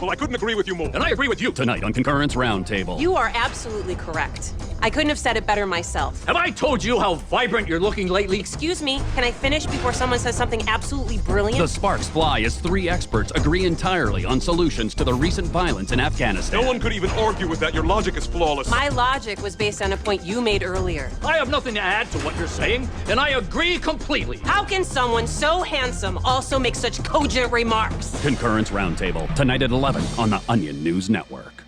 Well, I couldn't agree with you more. And I agree with you. Tonight on Concurrence Roundtable. You are absolutely correct. I couldn't have said it better myself. Have I told you how vibrant you're looking lately? Excuse me, can I finish before someone says something absolutely brilliant? The sparks fly as 3 experts agree entirely on solutions to the recent violence in Afghanistan. No one could even argue with that. Your logic is flawless. My logic was based on a point you made earlier. I have nothing to add to what you're saying, and I agree completely. How can someone so handsome also make such cogent remarks? Concurrence Roundtable, tonight at 11 on the Onion News Network.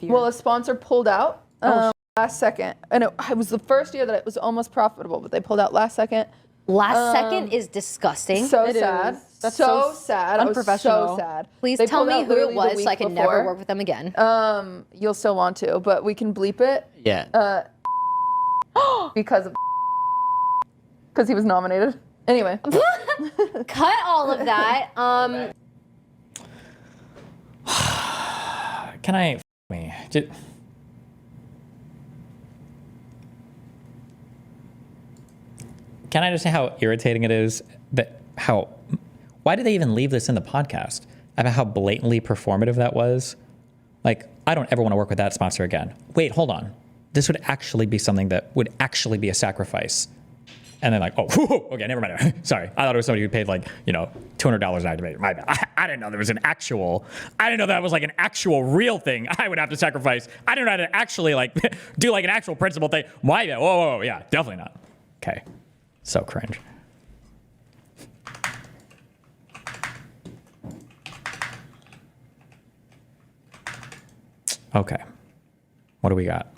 Well, a sponsor pulled out last second. And it was the first year that it was almost profitable, but they pulled out last second. Last second is disgusting. So sad. That's so sad. Unprofessional. I was so sad. Please They tell pulled me out who it literally the was week so I can before. never work with them again. You'll still want to, but we can bleep it. Yeah. Because he was nominated. Anyway. Cut all of that. Can I me? Can I just say how irritating it is that why did they even leave this in the podcast about how blatantly performative that was? Like, I don't ever want to work with that sponsor again. Wait, hold on. This would actually be something that would actually be a sacrifice. And then like, oh, okay, never mind. Sorry. I thought it was somebody who paid like, $200 an activator. My bad. I didn't know there was I didn't know that was like an actual real thing I would have to sacrifice. I didn't know how to actually like do like an actual principle thing. My bad. Whoa, yeah, definitely not. Okay. So cringe. Okay. What do we got?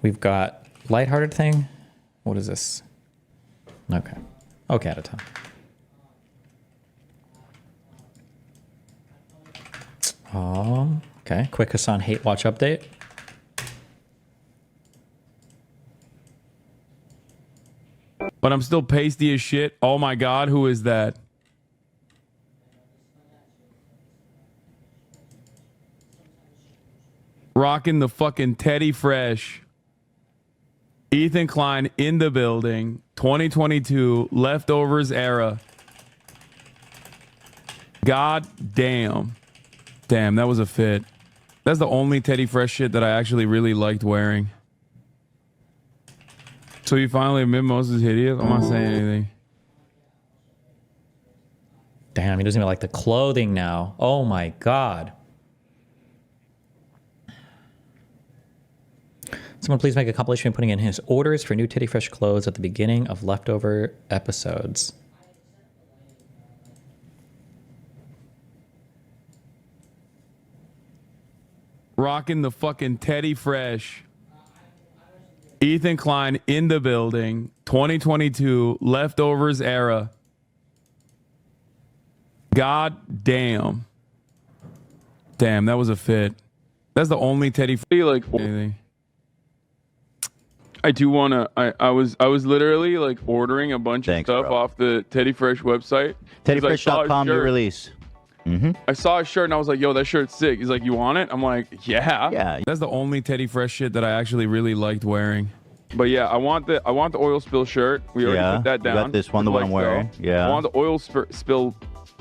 We've got lighthearted thing. What is this? Okay. Okay, at a time. Okay. Quick Hassan hate watch update. But I'm still pasty as shit. Oh my God, who is that? Rocking the fucking Teddy Fresh. Ethan Klein in the building. 2022 leftovers era. God damn. Damn, that was a fit. That's the only Teddy Fresh shit that I actually really liked wearing. So you finally admit Moses is hideous? I'm not saying anything. Damn, he doesn't even like the clothing now. Oh my God. Someone please make a compilation putting in his orders for new Teddy Fresh clothes at the beginning of leftover episodes. Rocking the fucking Teddy Fresh. Ethan Klein in the building. 2022 leftovers era. God damn. Damn, that was a fit. That's the only Teddy like anything. I do want to I was literally like ordering a bunch of stuff off the Teddy Fresh website. Teddyfresh.com new release. I saw a shirt and I was like, yo, that shirt's sick. He's like, you want it? I'm like, yeah. Yeah. That's the only Teddy Fresh shit that I actually really liked wearing. But yeah, I want the oil spill shirt. We already put that down. You got this one, the one I'm wearing. Yeah. I want the oil spill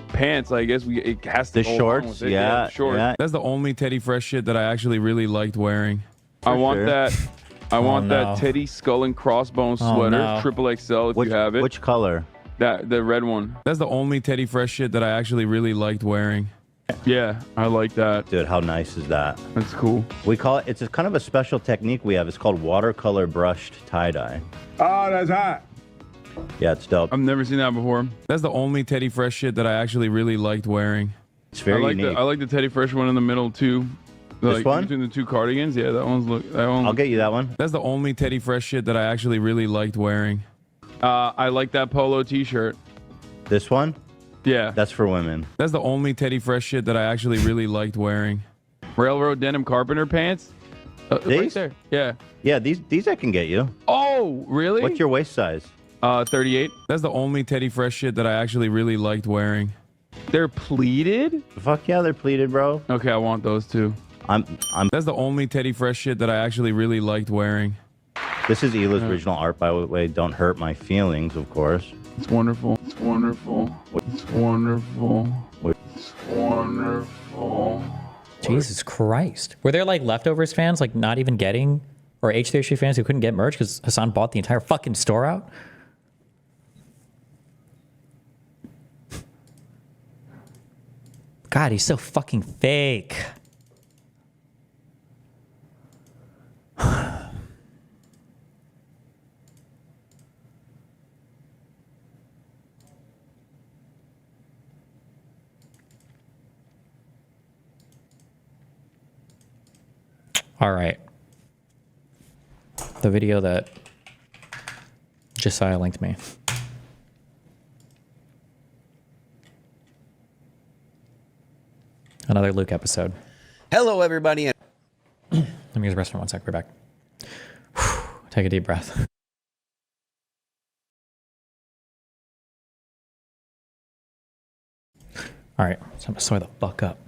pants. I guess it has to. The shorts. Yeah. Shorts. Yeah. That's the only Teddy Fresh shit that I actually really liked wearing. I want that Teddy Skull and Crossbones sweater, triple XL if you have it. Which color? The red one. That's the only Teddy Fresh shit that I actually really liked wearing. Yeah, I like that. Dude, how nice is that? That's cool. We call it, it's a kind of a special technique we have. It's called watercolor brushed tie-dye. Oh, that's hot. Yeah, it's dope. I've never seen that before. That's the only Teddy Fresh shit that I actually really liked wearing. It's very unique. I like the Teddy Fresh one in the middle too. This one? Between the two cardigans. Yeah, that one. I'll get you that one. That's the only Teddy Fresh shit that I actually really liked wearing. I like that polo t-shirt. This one? Yeah. That's for women. That's the only Teddy Fresh shit that I actually really liked wearing. Railroad denim carpenter pants. These? Right there. Yeah. Yeah, these I can get you. Oh, really? What's your waist size? 38. That's the only Teddy Fresh shit that I actually really liked wearing. They're pleated? Fuck yeah, they're pleated, bro. Okay, I want those too. I'm. That's the only Teddy Fresh shit that I actually really liked wearing. This is Hila's original art, by the way. Don't hurt my feelings, of course. It's wonderful. It's wonderful. It's wonderful. It's wonderful. Jesus Christ. Were there like leftovers fans like not even getting, or H3H3 fans who couldn't get merch because Hassan bought the entire fucking store out? God, he's so fucking fake. All right. The video that Josiah linked me. Another Luke episode. Hello, everybody. Let me use the restroom 1 sec. We're back. Take a deep breath. All right. So I'm going to soy the fuck up.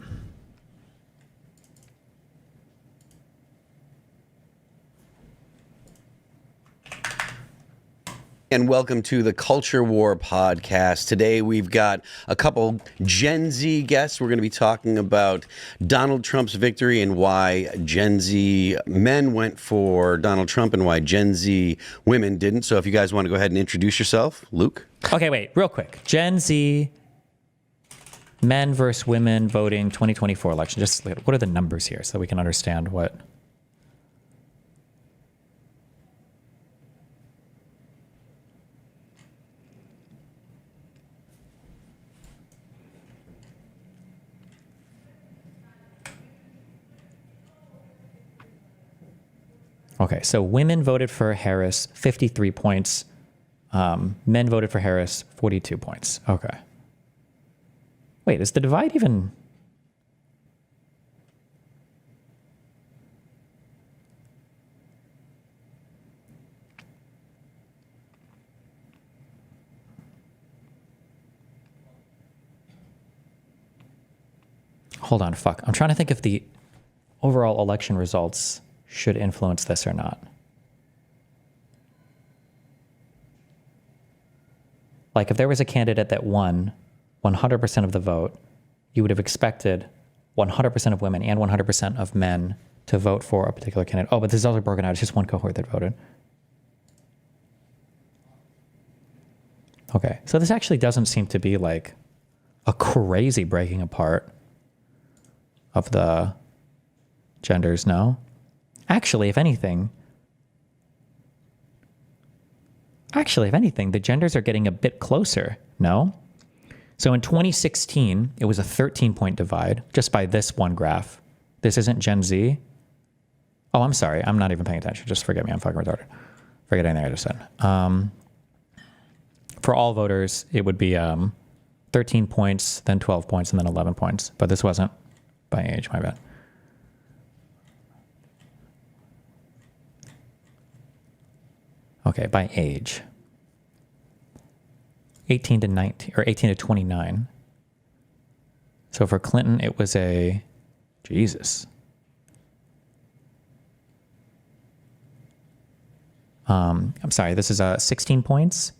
And welcome to the Culture War podcast. Today we've got a couple Gen Z guests. We're going to be talking about Donald Trump's victory and why Gen Z men went for Donald Trump and why Gen Z women didn't. So if you guys want to go ahead and introduce yourself, Luke. Okay, wait, real quick. Gen Z men versus women voting 2024 election. Just what are the numbers here so we can understand what... Okay, so women voted for Harris, 53 points. Men voted for Harris, 42 points. Okay. Wait, is the divide even... Hold on, fuck. I'm trying to think if the overall election results should influence this or not. Like if there was a candidate that won 100% of the vote, you would have expected 100% of women and 100% of men to vote for a particular candidate. Oh, but this is also broken out. It's just one cohort that voted. Okay, so this actually doesn't seem to be like a crazy breaking apart of the genders, no? Actually, if anything, the genders are getting a bit closer, no? So in 2016, it was a 13-point divide just by this one graph. This isn't Gen Z. Oh, I'm sorry. I'm not even paying attention. Just forget me. I'm fucking retarded. Forget anything I just said. For all voters, it would be 13 points, then 12 points, and then 11 points. But this wasn't by age, my bad. Okay, by age. 18 to 19, or 18 to 29. So for Clinton, it was a, Jesus. I'm sorry, this is 16 points.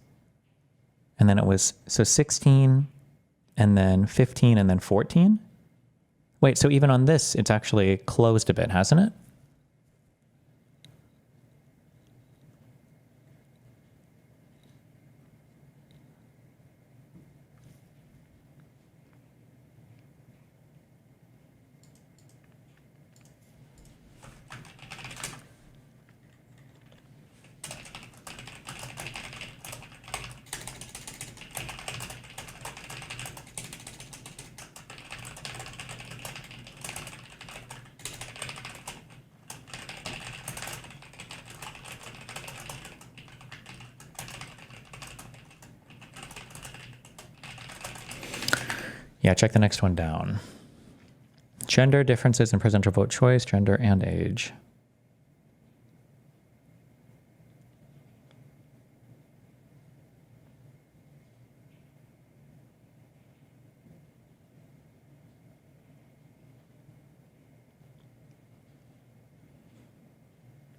And then it was, so 16, and then 15, and then 14. Wait, so even on this, it's actually closed a bit, hasn't it? Yeah, check the next one down. Gender differences in presidential vote choice, gender and age.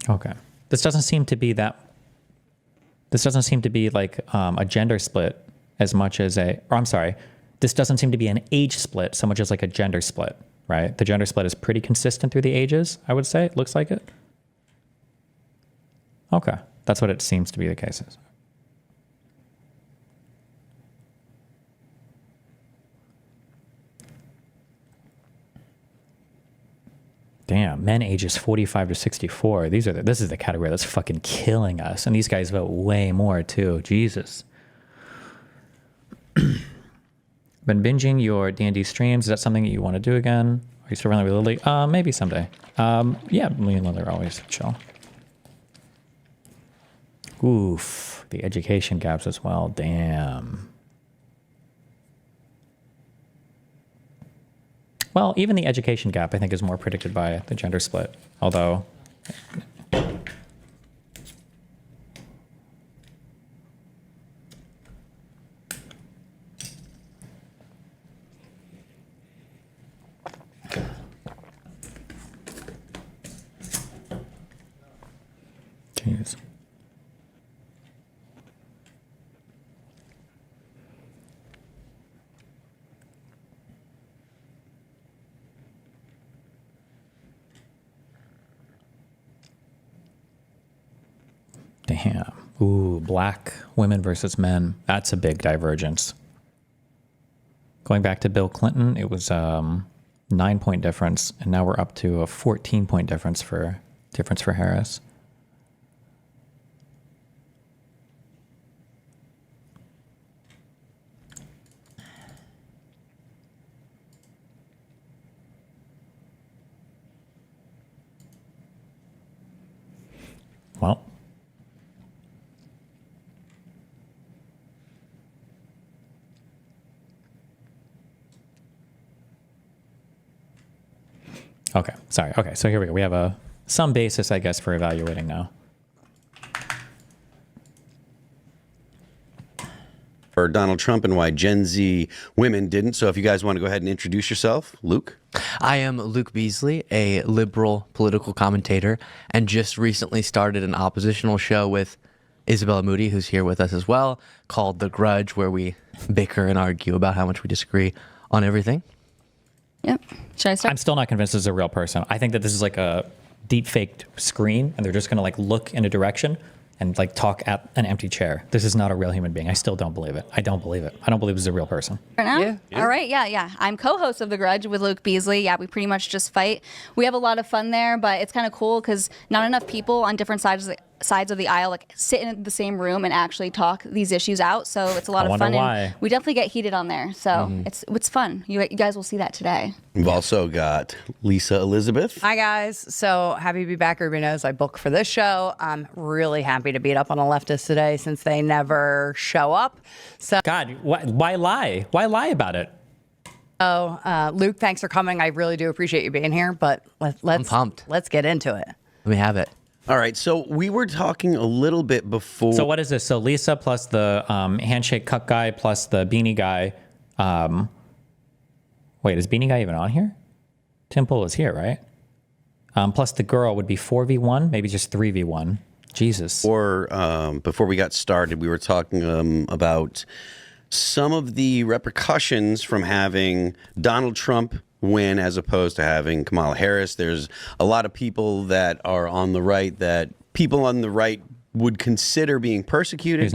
Okay. This doesn't seem to be like a gender split as much as this doesn't seem to be an age split so much as like a gender split, right? The gender split is pretty consistent through the ages, I would say. It looks like it. Okay. That's what it seems to be the case. Damn, men ages 45 to 64. This is the category that's fucking killing us. And these guys vote way more too. Jesus. Been binging your D&D streams. Is that something that you want to do again? Are you still running with Lily? Maybe someday. Yeah, me and Lily are always chill. Oof, the education gaps as well. Damn. Well, even the education gap, I think, is more predicted by the gender split. Although, jeez. Damn. Ooh, black women versus men. That's a big divergence. Going back to Bill Clinton, it was 9-point difference, and now we're up to a 14-point difference for Harris. Well. Okay, sorry. Okay, so here we go. We have some basis, I guess, for evaluating now. For Donald Trump and why Gen Z women didn't. So if you guys want to go ahead and introduce yourself, Luke. I am Luke Beasley, a liberal political commentator, and just recently started an oppositional show with Isabella Moody, who's here with us as well, called The Grudge, where we bicker and argue about how much we disagree on everything. Yep. Should I start? I'm still not convinced this is a real person. I think that this is like a deep faked screen, and they're just going to like look in a direction and like talk at an empty chair. This is not a real human being. I still don't believe it. I don't believe it. I don't believe this is a real person. For now? Yeah. All right. Yeah. I'm co-host of The Grudge with Luke Beasley. Yeah, we pretty much just fight. We have a lot of fun there, but it's kind of cool because not enough people on different sides of the aisle like sit in the same room and actually talk these issues out. So it's a lot of fun. Why. And we definitely get heated on there. So it's fun. You guys will see that today. We've also got Lisa Elizabeth. Hi, guys. So happy to be back. Everybody knows I book for this show. I'm really happy to beat up on a leftist today since they never show up. So God, why lie? Why lie about it? Oh, Luke, thanks for coming. I really do appreciate you being here, but let's I'm pumped. Let's get into it. Let me have it. All right, so we were talking a little bit before. So what is this? So Lisa plus the handshake cuck guy plus the beanie guy. Wait, is beanie guy even on here? Temple is here, right? Plus the girl would be 4v1, maybe just 3v1. Jesus. Or before we got started, we were talking about some of the repercussions from having Donald Trump win as opposed to having Kamala Harris. There's a lot of people that are on the right that people on the right would consider being persecuted.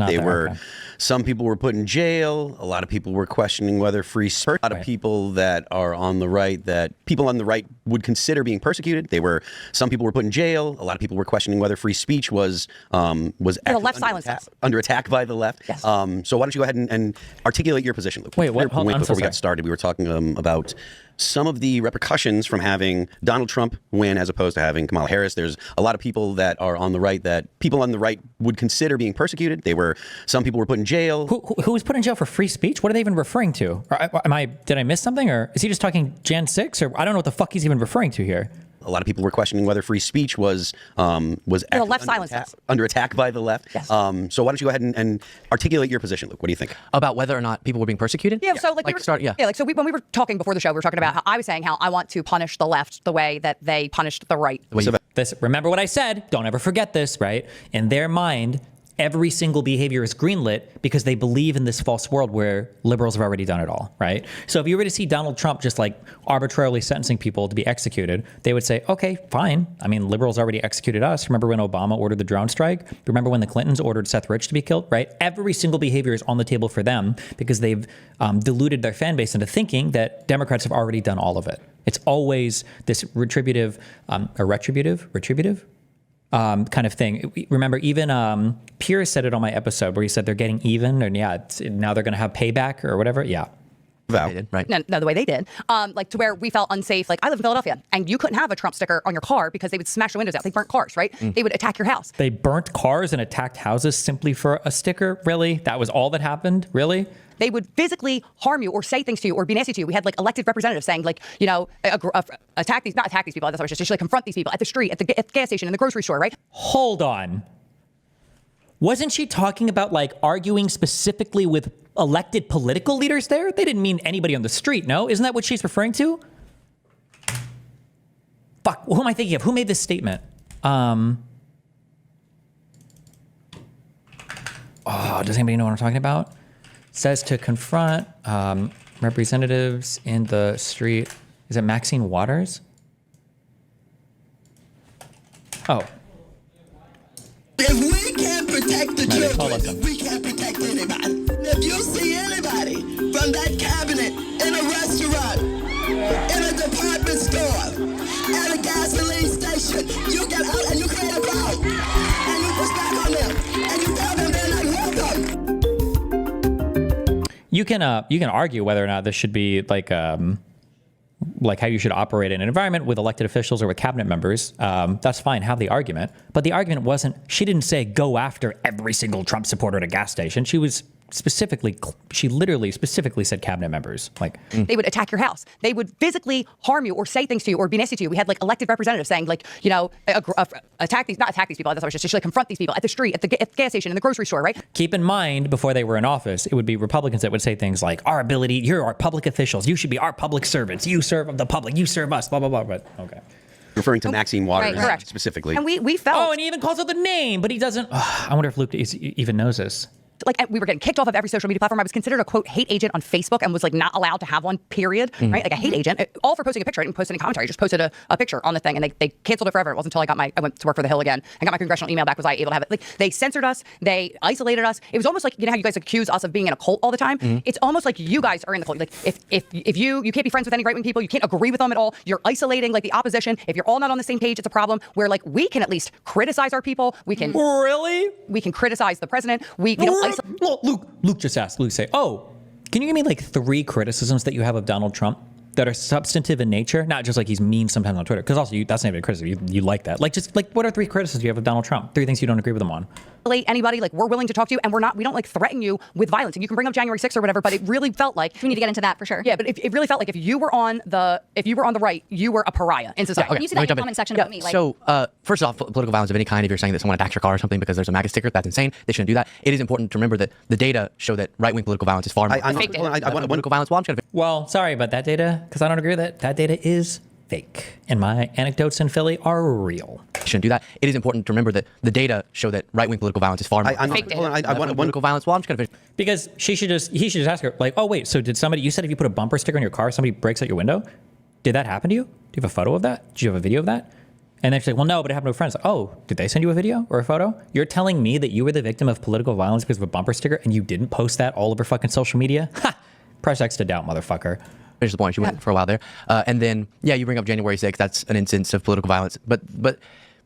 Some people were put in jail. A lot of people were questioning whether free speech. A lot of people that are on the right that people on the right would consider being persecuted. Some people were put in jail. A lot of people were questioning whether free speech was the left under attack by the left. Yes. So why don't you go ahead and articulate your position, Luke? Wait, what? Hold on, before we got started, we were talking about some of the repercussions from having Donald Trump win as opposed to having Kamala Harris. There's a lot of people that are on the right that people on the right would consider being persecuted. Some people were put in jail. Who was put in jail for free speech? What are they even referring to? Did I miss something, or is he just talking Jan 6? Or I don't know what the fuck he's even referring to here. A lot of people were questioning whether free speech was under attack by the left. Yes. So why don't you go ahead and articulate your position, Luke? What do you think? About whether or not people were being persecuted? Yeah, so when we were talking before the show, we were talking about how I was saying how I want to punish the left the way that they punished the right. this, remember what I said, don't ever forget this, right? In their mind, every single behavior is greenlit because they believe in this false world where liberals have already done it all, right? So if you were to see Donald Trump just like arbitrarily sentencing people to be executed, they would say, okay, fine. I mean, liberals already executed us. Remember when Obama ordered the drone strike? Remember when the Clintons ordered Seth Rich to be killed, right? Every single behavior is on the table for them because they've deluded their fan base into thinking that Democrats have already done all of it. It's always this retributive kind of thing. Remember, even Pierce said it on my episode where he said they're getting even, and now they're going to have payback or whatever. Yeah. Right. No, the way they did, like to where we felt unsafe. Like I live in Philadelphia, and you couldn't have a Trump sticker on your car because they would smash the windows out. They burnt cars, right? They would attack your house. They burnt cars and attacked houses simply for a sticker? Really? That was all that happened? Really? They would physically harm you or say things to you or be nasty to you. We had like elected representatives saying like, you know, not attack these people. That's what I was just like confront these people at the street, at the gas station, in the grocery store, right? Hold on. Wasn't she talking about like arguing specifically with elected political leaders there? They didn't mean anybody on the street, no? Isn't that what she's referring to? Fuck, who am I thinking of? Who made this statement? Does anybody know what I'm talking about? Says to confront representatives in the street. Is it Maxine Waters? Oh. If we can't protect the children, we can't protect anybody. If you see anybody from that cabinet in a restaurant, in a department store, at a gasoline station, you get out and you create a crowd. And you push back on them. And you tell them they're not welcome. You can argue whether or not this should be like how you should operate in an environment with elected officials or with cabinet members. That's fine. Have the argument. But the argument wasn't, she didn't say go after every single Trump supporter at a gas station. She literally specifically said cabinet members. Like they would attack your house. They would physically harm you or say things to you or be nasty to you. We had like elected representatives saying like, you know, not attack these people. That's what I was just like confront these people at the street, at the gas station, in the grocery store, right? Keep in mind, before they were in office, it would be Republicans that would say things like, you're our public officials. You should be our public servants. You serve the public. You serve us, blah, blah, blah. But okay. Referring to Maxine Waters Correct. specifically. And we felt. Oh, and he even calls out the name, but he doesn't. I wonder if Luke even knows this. Like we were getting kicked off of every social media platform. I was considered a quote hate agent on Facebook and was like not allowed to have one, period. Right? Like a hate agent, all for posting a picture. I didn't post any commentary. I just posted a picture on the thing, and they canceled it forever. It wasn't until I went to work for the Hill again and got my congressional email back was I able to have it. Like they censored us, they isolated us. It was almost like, you know how you guys accuse us of being in a cult all the time. It's almost like you guys are in the cult. Like if you can't be friends with any right wing people, you can't agree with them at all. You're isolating like the opposition. If you're all not on the same page, it's a problem. Where like we can at least criticize our people. We can criticize the president. We isolate. Well, Luke just asked. Luke say, can you give me like 3 criticisms that you have of Donald Trump that are substantive in nature? Not just like he's mean sometimes on Twitter. Because also that's not even a criticism. You like that. Like just like what are 3 criticisms you have of Donald Trump? 3 things you don't agree with him on. Anybody, like we're willing to talk to you, and we don't like threaten you with violence. And you can bring up January 6th or whatever, but it really felt like we need to get into that for sure. Yeah, but it really felt like if you were on the right, you were a pariah in society. Okay. You see that in the comment section about me. Like, so first off, political violence of any kind, if you're saying that someone attacks your car or something because there's a MAGA sticker, that's insane. They shouldn't do that. It is important to remember that the data show that right-wing political violence is far more political violence. Well, sorry about that data, because I don't agree with it. That data is fake. And my anecdotes in Philly are real. Shouldn't do that. It is important to remember that the data show that right-wing political violence is far more political violence. Well, I'm just going to finish. Because he should just ask her, like, oh, wait, so did you said if you put a bumper sticker on your car, somebody breaks out your window? Did that happen to you? Do you have a photo of that? Do you have a video of that? And then she's like, well, no, but it happened to a friend. Like, oh, did they send you a video or a photo? You're telling me that you were the victim of political violence because of a bumper sticker and you didn't post that all over fucking social media? Ha! Press X to doubt, motherfucker. Finish the point. She went for a while there. And then, you bring up January 6th. That's an instance of political violence. But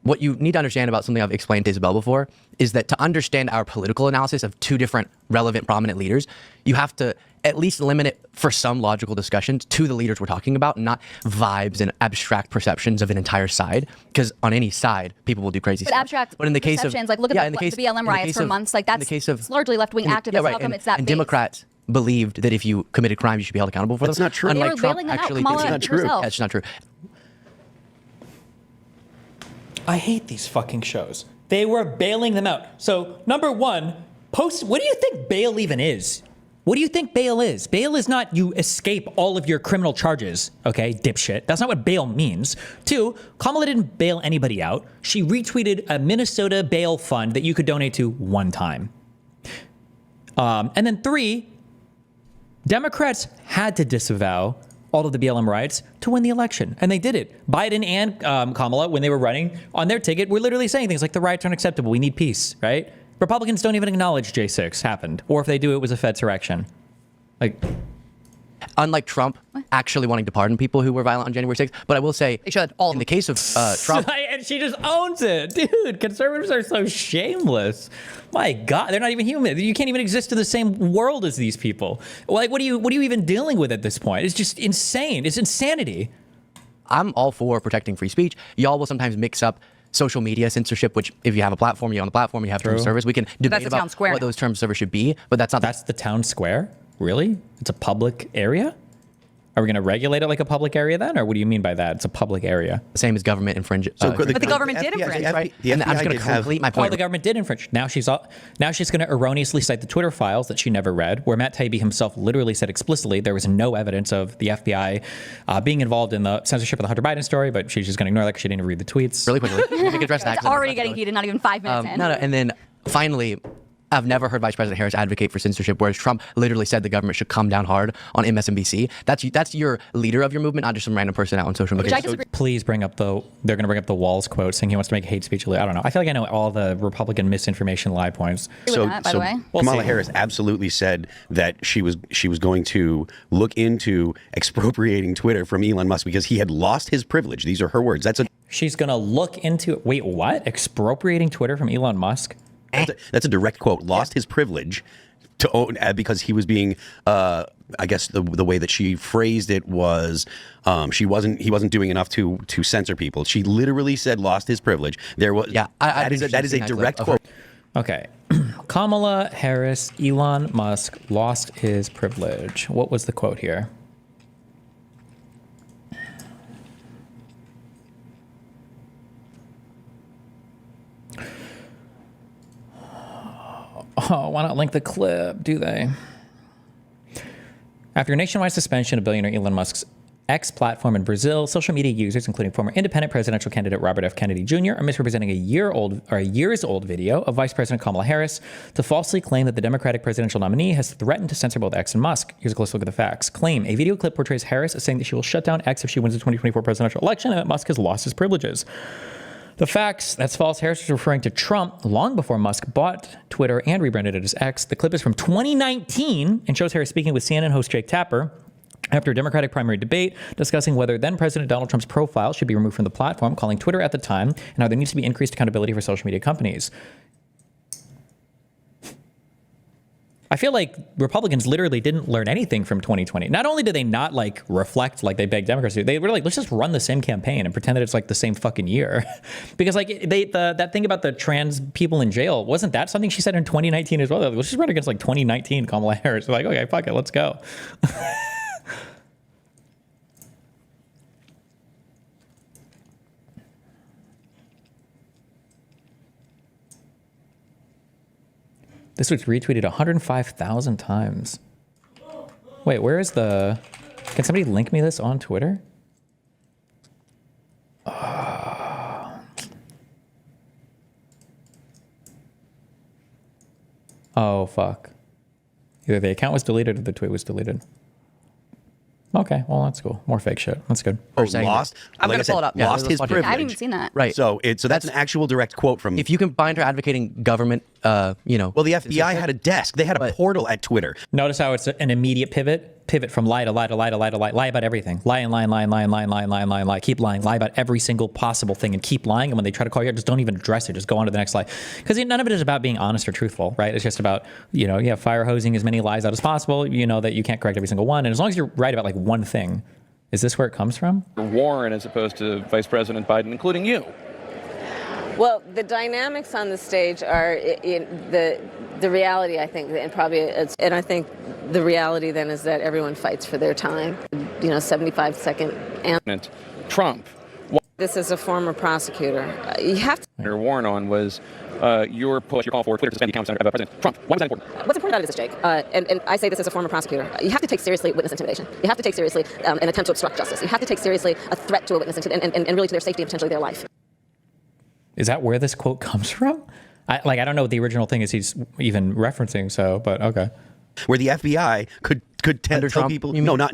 what you need to understand about something I've explained to Isabel before is that to understand our political analysis of 2 different relevant, prominent leaders, you have to at least limit it for some logical discussions to the leaders we're talking about, not vibes and abstract perceptions of an entire side. Because on any side, people will do crazy stuff. Abstract but in the case perceptions, like look at the BLM riots for months. Like that's it's largely left-wing activists. How come it's that and base? Democrats believed that if you committed crimes, you should be held accountable for them. That's not true. Unlike They were Trump, bailing them out. actually, Kamala that's not true. herself. That's not true. I hate these fucking shows. They were bailing them out. So, number 1, what do you think bail even is? What do you think bail is? Bail is not you escape all of your criminal charges, okay, dipshit. That's not what bail means. 2, Kamala didn't bail anybody out. She retweeted a Minnesota bail fund that you could donate to one time. And then 3, Democrats had to disavow all of the BLM riots to win the election, and they did it. Biden and Kamala, when they were running on their ticket, were literally saying things like the riots are unacceptable, we need peace, right? Republicans don't even acknowledge J6 happened, or if they do, it was a Fedsurrection. Like, unlike Trump actually wanting to pardon people who were violent on January 6th, but I will say they should. All in the case of Trump, and she just owns it, dude. Conservatives are so shameless. My God, they're not even human. You can't even exist in the same world as these people. Like, what are you even dealing with at this point? It's just insane. It's insanity. I'm all for protecting free speech. Y'all will sometimes mix up social media censorship, which if you have a platform, you're on the platform, you have terms of service. We can debate about what those terms of service should be, but that's not. That's the town square? Really? It's a public area? Are we going to regulate it like a public area then? Or what do you mean by that? It's a public area. The same as government infringe. But the government did infringe, right? And I'm just going to complete my point. Oh, the government did infringe. Now she's going to erroneously cite the Twitter files that she never read, where Matt Taibbi himself literally said explicitly there was no evidence of the FBI being involved in the censorship of the Hunter Biden story, but she's just going to ignore that because she didn't read the tweets. Really quickly. We can address that. It's already getting heated, not even 5 minutes in. No, and then finally, I've never heard Vice President Harris advocate for censorship, whereas Trump literally said the government should come down hard on MSNBC. That's your leader of your movement, not just some random person out on social media. So please bring up they're going to bring up the Walls quote saying he wants to make hate speech illegal. I don't know. I feel like I know all the Republican misinformation lie points. So We'll Kamala see. Harris absolutely said that she was going to look into expropriating Twitter from Elon Musk because he had lost his privilege. These are her words. She's going to look into wait, what? Expropriating Twitter from Elon Musk? That's a direct quote. Lost his privilege to own because he was being. I guess the way that she phrased it was he wasn't doing enough to censor people. She literally said lost his privilege. There was that is a direct quote. Okay, Kamala Harris, Elon Musk lost his privilege. What was the quote here? Oh, why not link the clip, do they? After a nationwide suspension of billionaire Elon Musk's X platform in Brazil, social media users, including former independent presidential candidate Robert F. Kennedy Jr., are misrepresenting a years old video of Vice President Kamala Harris to falsely claim that the Democratic presidential nominee has threatened to censor both X and Musk. Here's a close look at the facts. Claim: a video clip portrays Harris as saying that she will shut down X if she wins the 2024 presidential election and that Musk has lost his privileges. The facts: that's false. Harris was referring to Trump long before Musk bought Twitter and rebranded it as X. The clip is from 2019 and shows Harris speaking with CNN host Jake Tapper after a Democratic primary debate discussing whether then-President Donald Trump's profile should be removed from the platform, calling Twitter at the time, and how there needs to be increased accountability for social media companies. I feel like Republicans literally didn't learn anything from 2020. Not only did they not reflect like they begged Democrats to, they were like, let's just run the same campaign and pretend that it's like the same fucking year. Because that thing about the trans people in jail, wasn't that something she said in 2019 as well? Let's just run against 2019 Kamala Harris. Like, okay, fuck it, let's go. This was retweeted 105,000 times. Wait, where is the... Can somebody link me this on Twitter? Oh, fuck. Either the account was deleted or the tweet was deleted. Okay, well, that's cool. More fake shit. That's good. Oh, lost? I'm going to pull it up. Lost his privilege. I haven't even seen that. Right. So that's an actual direct quote from... If you can find her advocating government, Well, the FBI had a desk. They had a portal at Twitter. Notice how it's an immediate pivot from lie to lie to lie to lie to lie. Lie about everything. Lie and lie and lie and lie and lie and lie and lie and lie and lie. Keep lying. Lie about every single possible thing and keep lying. And when they try to call you out, just don't even address it. Just go on to the next lie. Because none of it is about being honest or truthful, right? It's just about, fire hosing as many lies out as possible, that you can't correct every single one. And as long as you're right about one thing. Is this where it comes from? Warren as opposed to Vice President Biden, including you. Well, the dynamics on the stage are the reality, I think, and I think the reality then is that everyone fights for their time. 75-second answer. Trump. This is a former prosecutor. You have to. Warren on was your push, your call for Twitter to suspend the accounts of President Trump. Why was that important? What's important about it is this, Jake, and I say this as a former prosecutor. You have to take seriously witness intimidation. You have to take seriously an attempt to obstruct justice. You have to take seriously a threat to a witness and really to their safety and potentially their life. Is that where this quote comes from? I don't know what the original thing is he's even referencing, so, but okay. Where the FBI could tell people, no, not.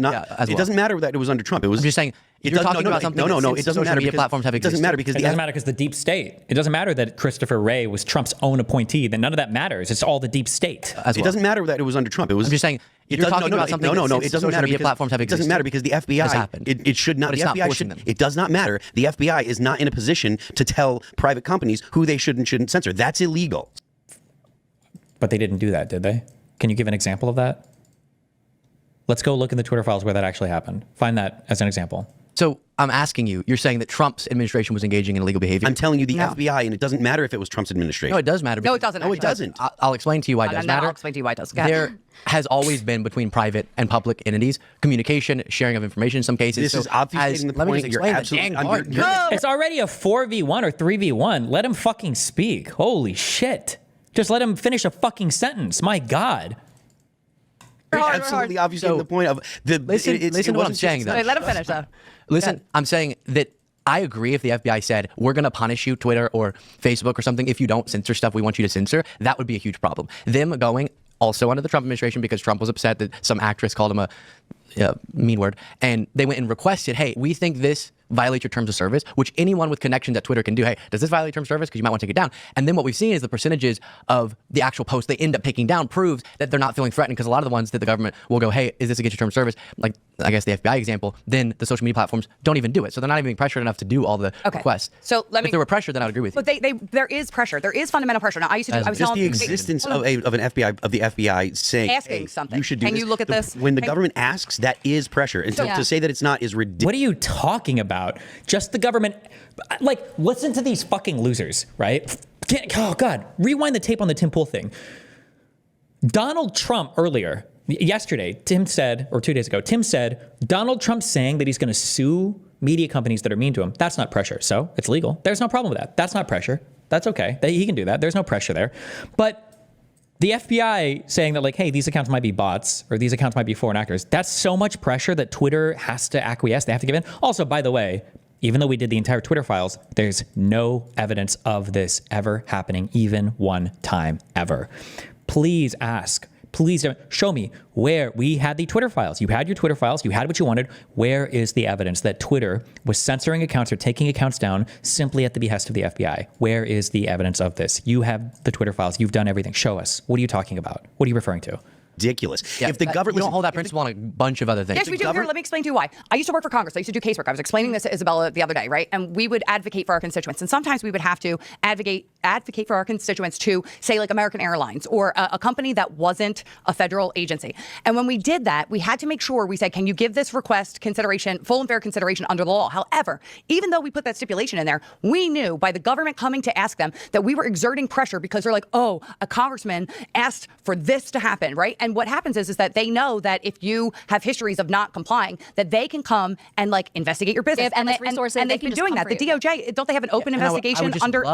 It doesn't matter that it was under Trump. It was. I'm just saying. It doesn't matter because platforms have existed. It doesn't matter because it doesn't matter because the deep state. It doesn't matter that Christopher Wray was Trump's own appointee. Then none of that matters. It's all the deep state. It doesn't matter that it was under Trump. It was. I'm just saying. You're talking about something. No. It doesn't matter because platforms have existed. It doesn't matter because the FBI. Has happened. It should not. The FBI should. It does not matter. The FBI is not in a position to tell private companies who they should and shouldn't censor. That's illegal. But they didn't do that, did they? Can you give an example of that? Let's go look in the Twitter files where that actually happened. Find that as an example. So I'm asking you, you're saying that Trump's administration was engaging in illegal behavior. I'm telling you the FBI, and it doesn't matter if it was Trump's administration. No, it does matter. No, it doesn't. No, it doesn't. I'll explain to you why it does matter. I'll explain to you why it does. There has always been between private and public entities communication, sharing of information in some cases. This is obfuscating the point that you're absolutely. It's already a 4v1 or 3v1. Let him fucking speak. Holy shit. Just let him finish a fucking sentence. My God. You're absolutely obfuscating the point of the. Listen to what I'm saying, though. Wait, let him finish, though. Listen, I'm saying that I agree if the FBI said, we're going to punish you, Twitter or Facebook or something, if you don't censor stuff we want you to censor, that would be a huge problem. Them going also under the Trump administration because Trump was upset that some actress called him a mean word, and they went and requested, hey, we think this violates your terms of service, which anyone with connections at Twitter can do. Hey, does this violate terms of service? Because you might want to take it down. And then what we've seen is the percentages of the actual posts they end up taking down proves that they're not feeling threatened, because a lot of the ones that the government will go, hey, is this against your terms of service? Like, I guess the FBI example, then the social media platforms don't even do it. So they're not even being pressured enough to do all the requests. So if they were pressured, then I would agree with you. But there is pressure. There is fundamental pressure. Now, I used to do, just the existence of the FBI saying, asking hey, something. You should do Can this. you look at this? When the government asks, that is pressure. And to say that it's not is ridiculous. What are you talking about? Just the government, like, listen to these fucking losers, right? Oh God, rewind the tape on the Tim Pool thing. Donald Trump yesterday, Tim said, or 2 days ago, Tim said, Donald Trump saying that he's going to sue media companies that are mean to him. That's not pressure. So it's legal. There's no problem with that. That's not pressure. That's okay. He can do that. There's no pressure there. But the FBI saying that, like, hey, these accounts might be bots or these accounts might be foreign actors, that's so much pressure that Twitter has to acquiesce. They have to give in. Also, by the way, even though we did the entire Twitter files, there's no evidence of this ever happening, even one time ever. Please ask. Please show me where we had the Twitter files. You had your Twitter files. You had what you wanted. Where is the evidence that Twitter was censoring accounts or taking accounts down simply at the behest of the FBI? Where is the evidence of this? You have the Twitter files. You've done everything. Show us. What are you talking about? What are you referring to? Ridiculous. Yeah, if the government, we don't hold that principle on a bunch of other things. Yes, we do. Here, let me explain to you why. I used to work for Congress. I used to do casework. I was explaining this to Isabella the other day, right? And we would advocate for our constituents. And sometimes we would have to advocate for our constituents to, say, like American Airlines or a company that wasn't a federal agency. And when we did that, we had to make sure we said, can you give this request consideration, full and fair consideration under the law? However, even though we put that stipulation in there, we knew by the government coming to ask them that we were exerting pressure because they're like, oh, a congressman asked for this to happen, right? And what happens is that they know that if you have histories of not complying, that they can come and like investigate your business. They have endless resources. And they've been doing that. The DOJ, don't they have an open investigation under?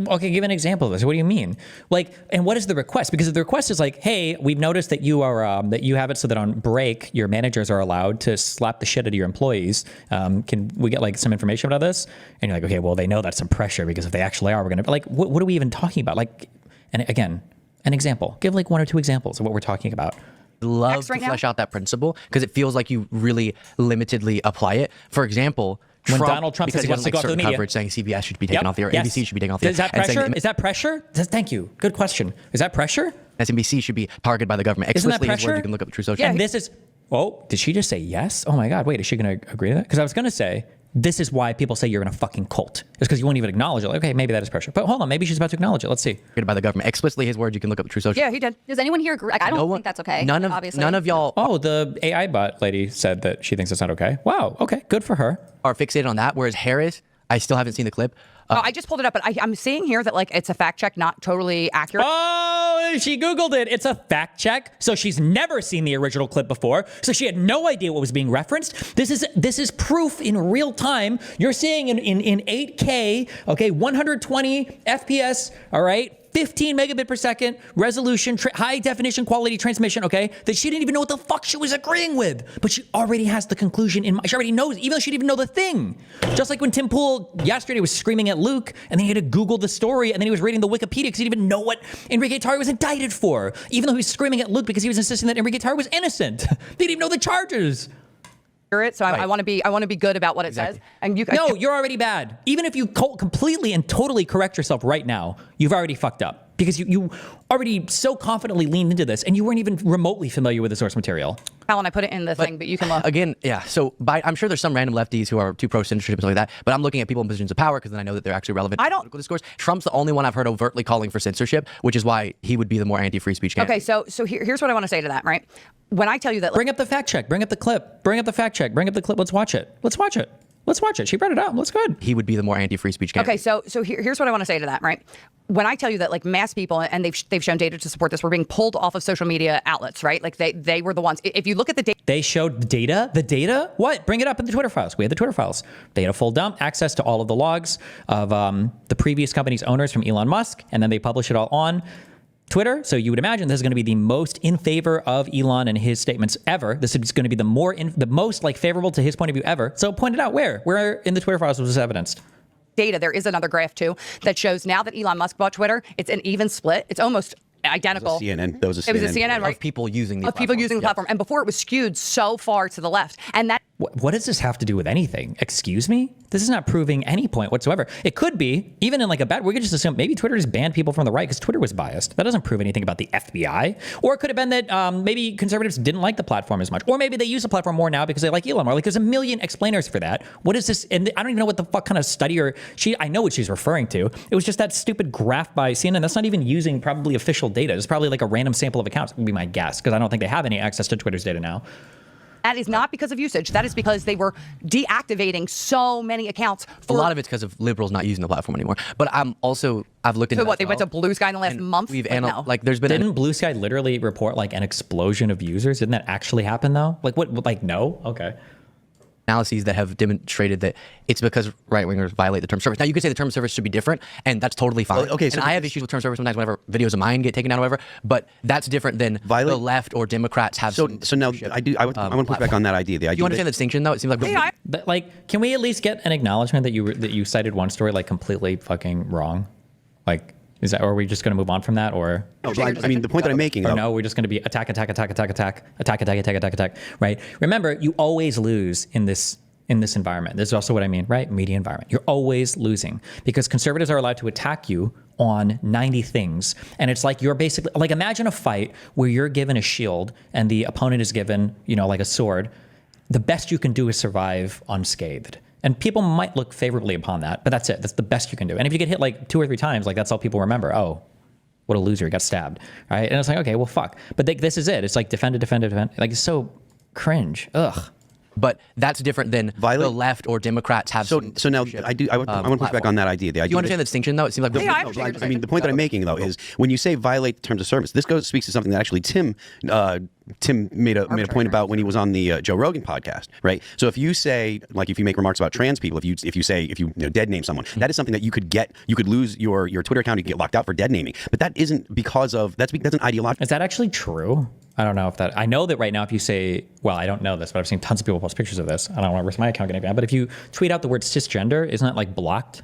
Okay, give an example of this. What do you mean? Like, and what is the request? Because the request is like, hey, we've noticed that you are that you have it so that on break your managers are allowed to slap the shit out of your employees. Can we get like some information about this? And you're like, okay, well, they know that's some pressure because if they actually are, we're gonna like, what are we even talking about? Like, and again, an example. Give like 1 or 2 examples of what we're talking about. Love to flesh out that principle because it feels like you really limitedly apply it. For example, when Donald Trump says he wants to go off the media, coverage saying CBS should be taken off the air, ABC should be taken off the air. Is that pressure? Is that pressure? Thank you. Good question. Is that pressure? SNBC should be targeted by the government. Isn't that Explicitly, pressure? you can look up the True Social. Yeah, and this is. Oh, did she just say yes? Oh my God! Wait, is she going to agree to that? Because I was going to say this is why people say you're in a fucking cult. It's because you won't even acknowledge it. Like, okay, maybe that is pressure. But hold on, maybe she's about to acknowledge it. Let's see. By the government. Explicitly his words, you can look up the True Social. Yeah, he did. Does anyone here agree? Like, I don't think that's okay. None of y'all. Oh, the AI bot lady said that she thinks it's not okay. Wow. Okay, good for her. Are fixated on that. Whereas Harris, I still haven't seen the clip, I just pulled it up, but I'm seeing here that like it's a fact check, not totally accurate. Oh, she Googled it. It's a fact check. So she's never seen the original clip before. So she had no idea what was being referenced. This is proof in real time. You're seeing in 8K, okay, 120 FPS, all right? 15 megabit per second resolution, high definition quality transmission, okay? That she didn't even know what the fuck she was agreeing with. But she already has the conclusion in mind. She already knows, even though she didn't even know the thing. Just like when Tim Pool yesterday was screaming at Luke, and then he had to Google the story, and then he was reading the Wikipedia because he didn't even know what Enrique Tarrio was indicted for. Even though he was screaming at Luke because he was insisting that Enrique Tarrio was innocent. They didn't even know the charges. So I want to be good about what it says. And No, you're already bad. Even if you completely and totally correct yourself right now, you've already fucked up because you already so confidently leaned into this and you weren't even remotely familiar with the source material. Alan, I put it in the thing, but you can look. Again, yeah. So I'm sure there's some random lefties who are too pro-censorship and stuff like that, but I'm looking at people in positions of power because then I know that they're actually relevant to political discourse. Trump's the only one I've heard overtly calling for censorship, which is why he would be the more anti-free speech candidate. Okay, so here's what I want to say to that, right? When I tell you that... Bring up the fact check. Bring up the clip. Bring up the fact check. Bring up the clip. Let's watch it. Let's watch it. Let's watch it. She brought it up. Let's go ahead. He would be the more anti-free speech candidate. Okay, so here's what I want to say to that, right? When I tell you that like mass people, and they've shown data to support this, were being pulled off of social media outlets, right? Like they were the ones. If you look at the data, they showed the data. The data? What? Bring it up in the Twitter files. We had the Twitter files. They had a full dump, access to all of the logs of the previous company's owners from Elon Musk, and then they publish it all on Twitter. So you would imagine this is going to be the most in favor of Elon and his statements ever. This is going to be the most like favorable to his point of view ever. So point it out. Where in the Twitter files was this evidenced? Data. There is another graph too that shows now that Elon Musk bought Twitter, it's an even split. It's almost identical. CNN. That was a CNN. It was a CNN, right? Of people using the platform. And before it was skewed so far to the left. And that. What does this have to do with anything? Excuse me? This is not proving any point whatsoever. It could be, even in like a bad, we could just assume maybe Twitter just banned people from the right because Twitter was biased. That doesn't prove anything about the FBI. Or it could have been that maybe conservatives didn't like the platform as much. Or maybe they use the platform more now because they like Elon more. Like there's a million explainers for that. What is this? And I don't even know what the fuck kind of study I know what she's referring to. It was just that stupid graph by CNN. That's not even using probably official data. It's probably like a random sample of accounts would be my guess because I don't think they have any access to Twitter's data now. That is not because of usage. That is because they were deactivating so many accounts. A lot of it's because of liberals not using the platform anymore. But I've looked into. So what? They went to Blue Sky in the last month. Didn't Blue Sky literally report like an explosion of users? Didn't that actually happen though? Like what? Like no? Okay. Analyses that have demonstrated that it's because right-wingers violate the term of service. Now, you could say the term of service should be different, and that's totally fine. Well, okay, so and I have issues with term of service sometimes whenever videos of mine get taken down or whatever, but that's different than the left or Democrats have So now, I want to push back on that idea. The idea you understand the distinction, though? It seems like... But, like, can we at least get an acknowledgement that you cited one story, like, completely fucking wrong? Like... or are we just going to move on from that, or? No, I mean, the point that I'm making. Or no, we're just going to be attack, right? Remember, you always lose in this environment. This is also what I mean, right? Media environment. You're always losing because conservatives are allowed to attack you on 90 things. And it's like you're basically, like imagine a fight where you're given a shield and the opponent is given, like a sword. The best you can do is survive unscathed. And people might look favorably upon that, but that's it. That's the best you can do. And if you get hit like 2 or 3 times, like that's all people remember. Oh, what a loser, he got stabbed, right? And it's like, okay, well, fuck. But this is it. It's like defend. Like it's so cringe. Ugh. But that's different than the left or Democrats have. So now I want to push back on that idea. You understand the distinction, though? It seems like I mean, the point that I'm making though is when you say violate the terms of service, this speaks to something that actually Tim made a point about when he was on the Joe Rogan podcast, right? So if you say, like, if you make remarks about trans people, if you dead name someone, that is something that you could lose your Twitter account, you could get locked out for dead naming. But that isn't because of that's an ideological. Is that actually true? I don't know if that. I know that right now, if you say, well, I don't know this, but I've seen tons of people post pictures of this. I don't want to risk my account getting banned. But if you tweet out the word cisgender, isn't that like blocked?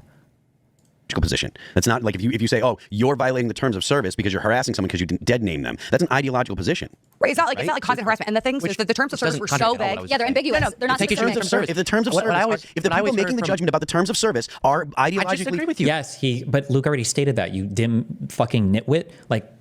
Position. That's not like if you say, oh, you're violating the terms of service because you're harassing someone because you didn't dead name them. That's an ideological position. Right? It's not like constant harassment. And the things is that the terms of service were so vague. Yeah, they're ambiguous. No, they're not terms of service. If the terms of service, if the people making the judgment about the terms of service are ideologically, I disagree with you. Yes, but Luke already stated that, you dim fucking nitwit. Like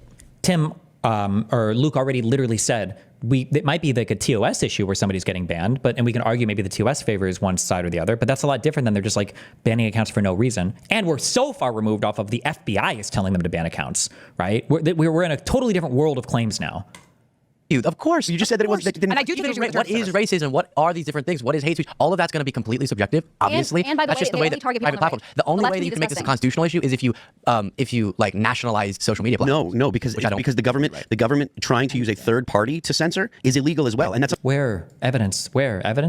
Tim or Luke already literally said. It might be like a TOS issue where somebody's getting banned, and we can argue maybe the TOS favors one side or the other, but that's a lot different than they're just like banning accounts for no reason. And we're so far removed off of the FBI is telling them to ban accounts, right? We're in a totally different world of claims now. Of course. You just said that it was. That And I do think Even you use what is racism? What are these different things? What is hate speech? All of that's going to be completely subjective. Obviously, and by the that's way, just the they way only that target people private on the platforms. right. The only The left way can that be you can make this a disgusting. constitutional issue is if you like nationalize social media platforms. No, because the government trying to use a third party to censor is illegal as well, and that's Where evidence?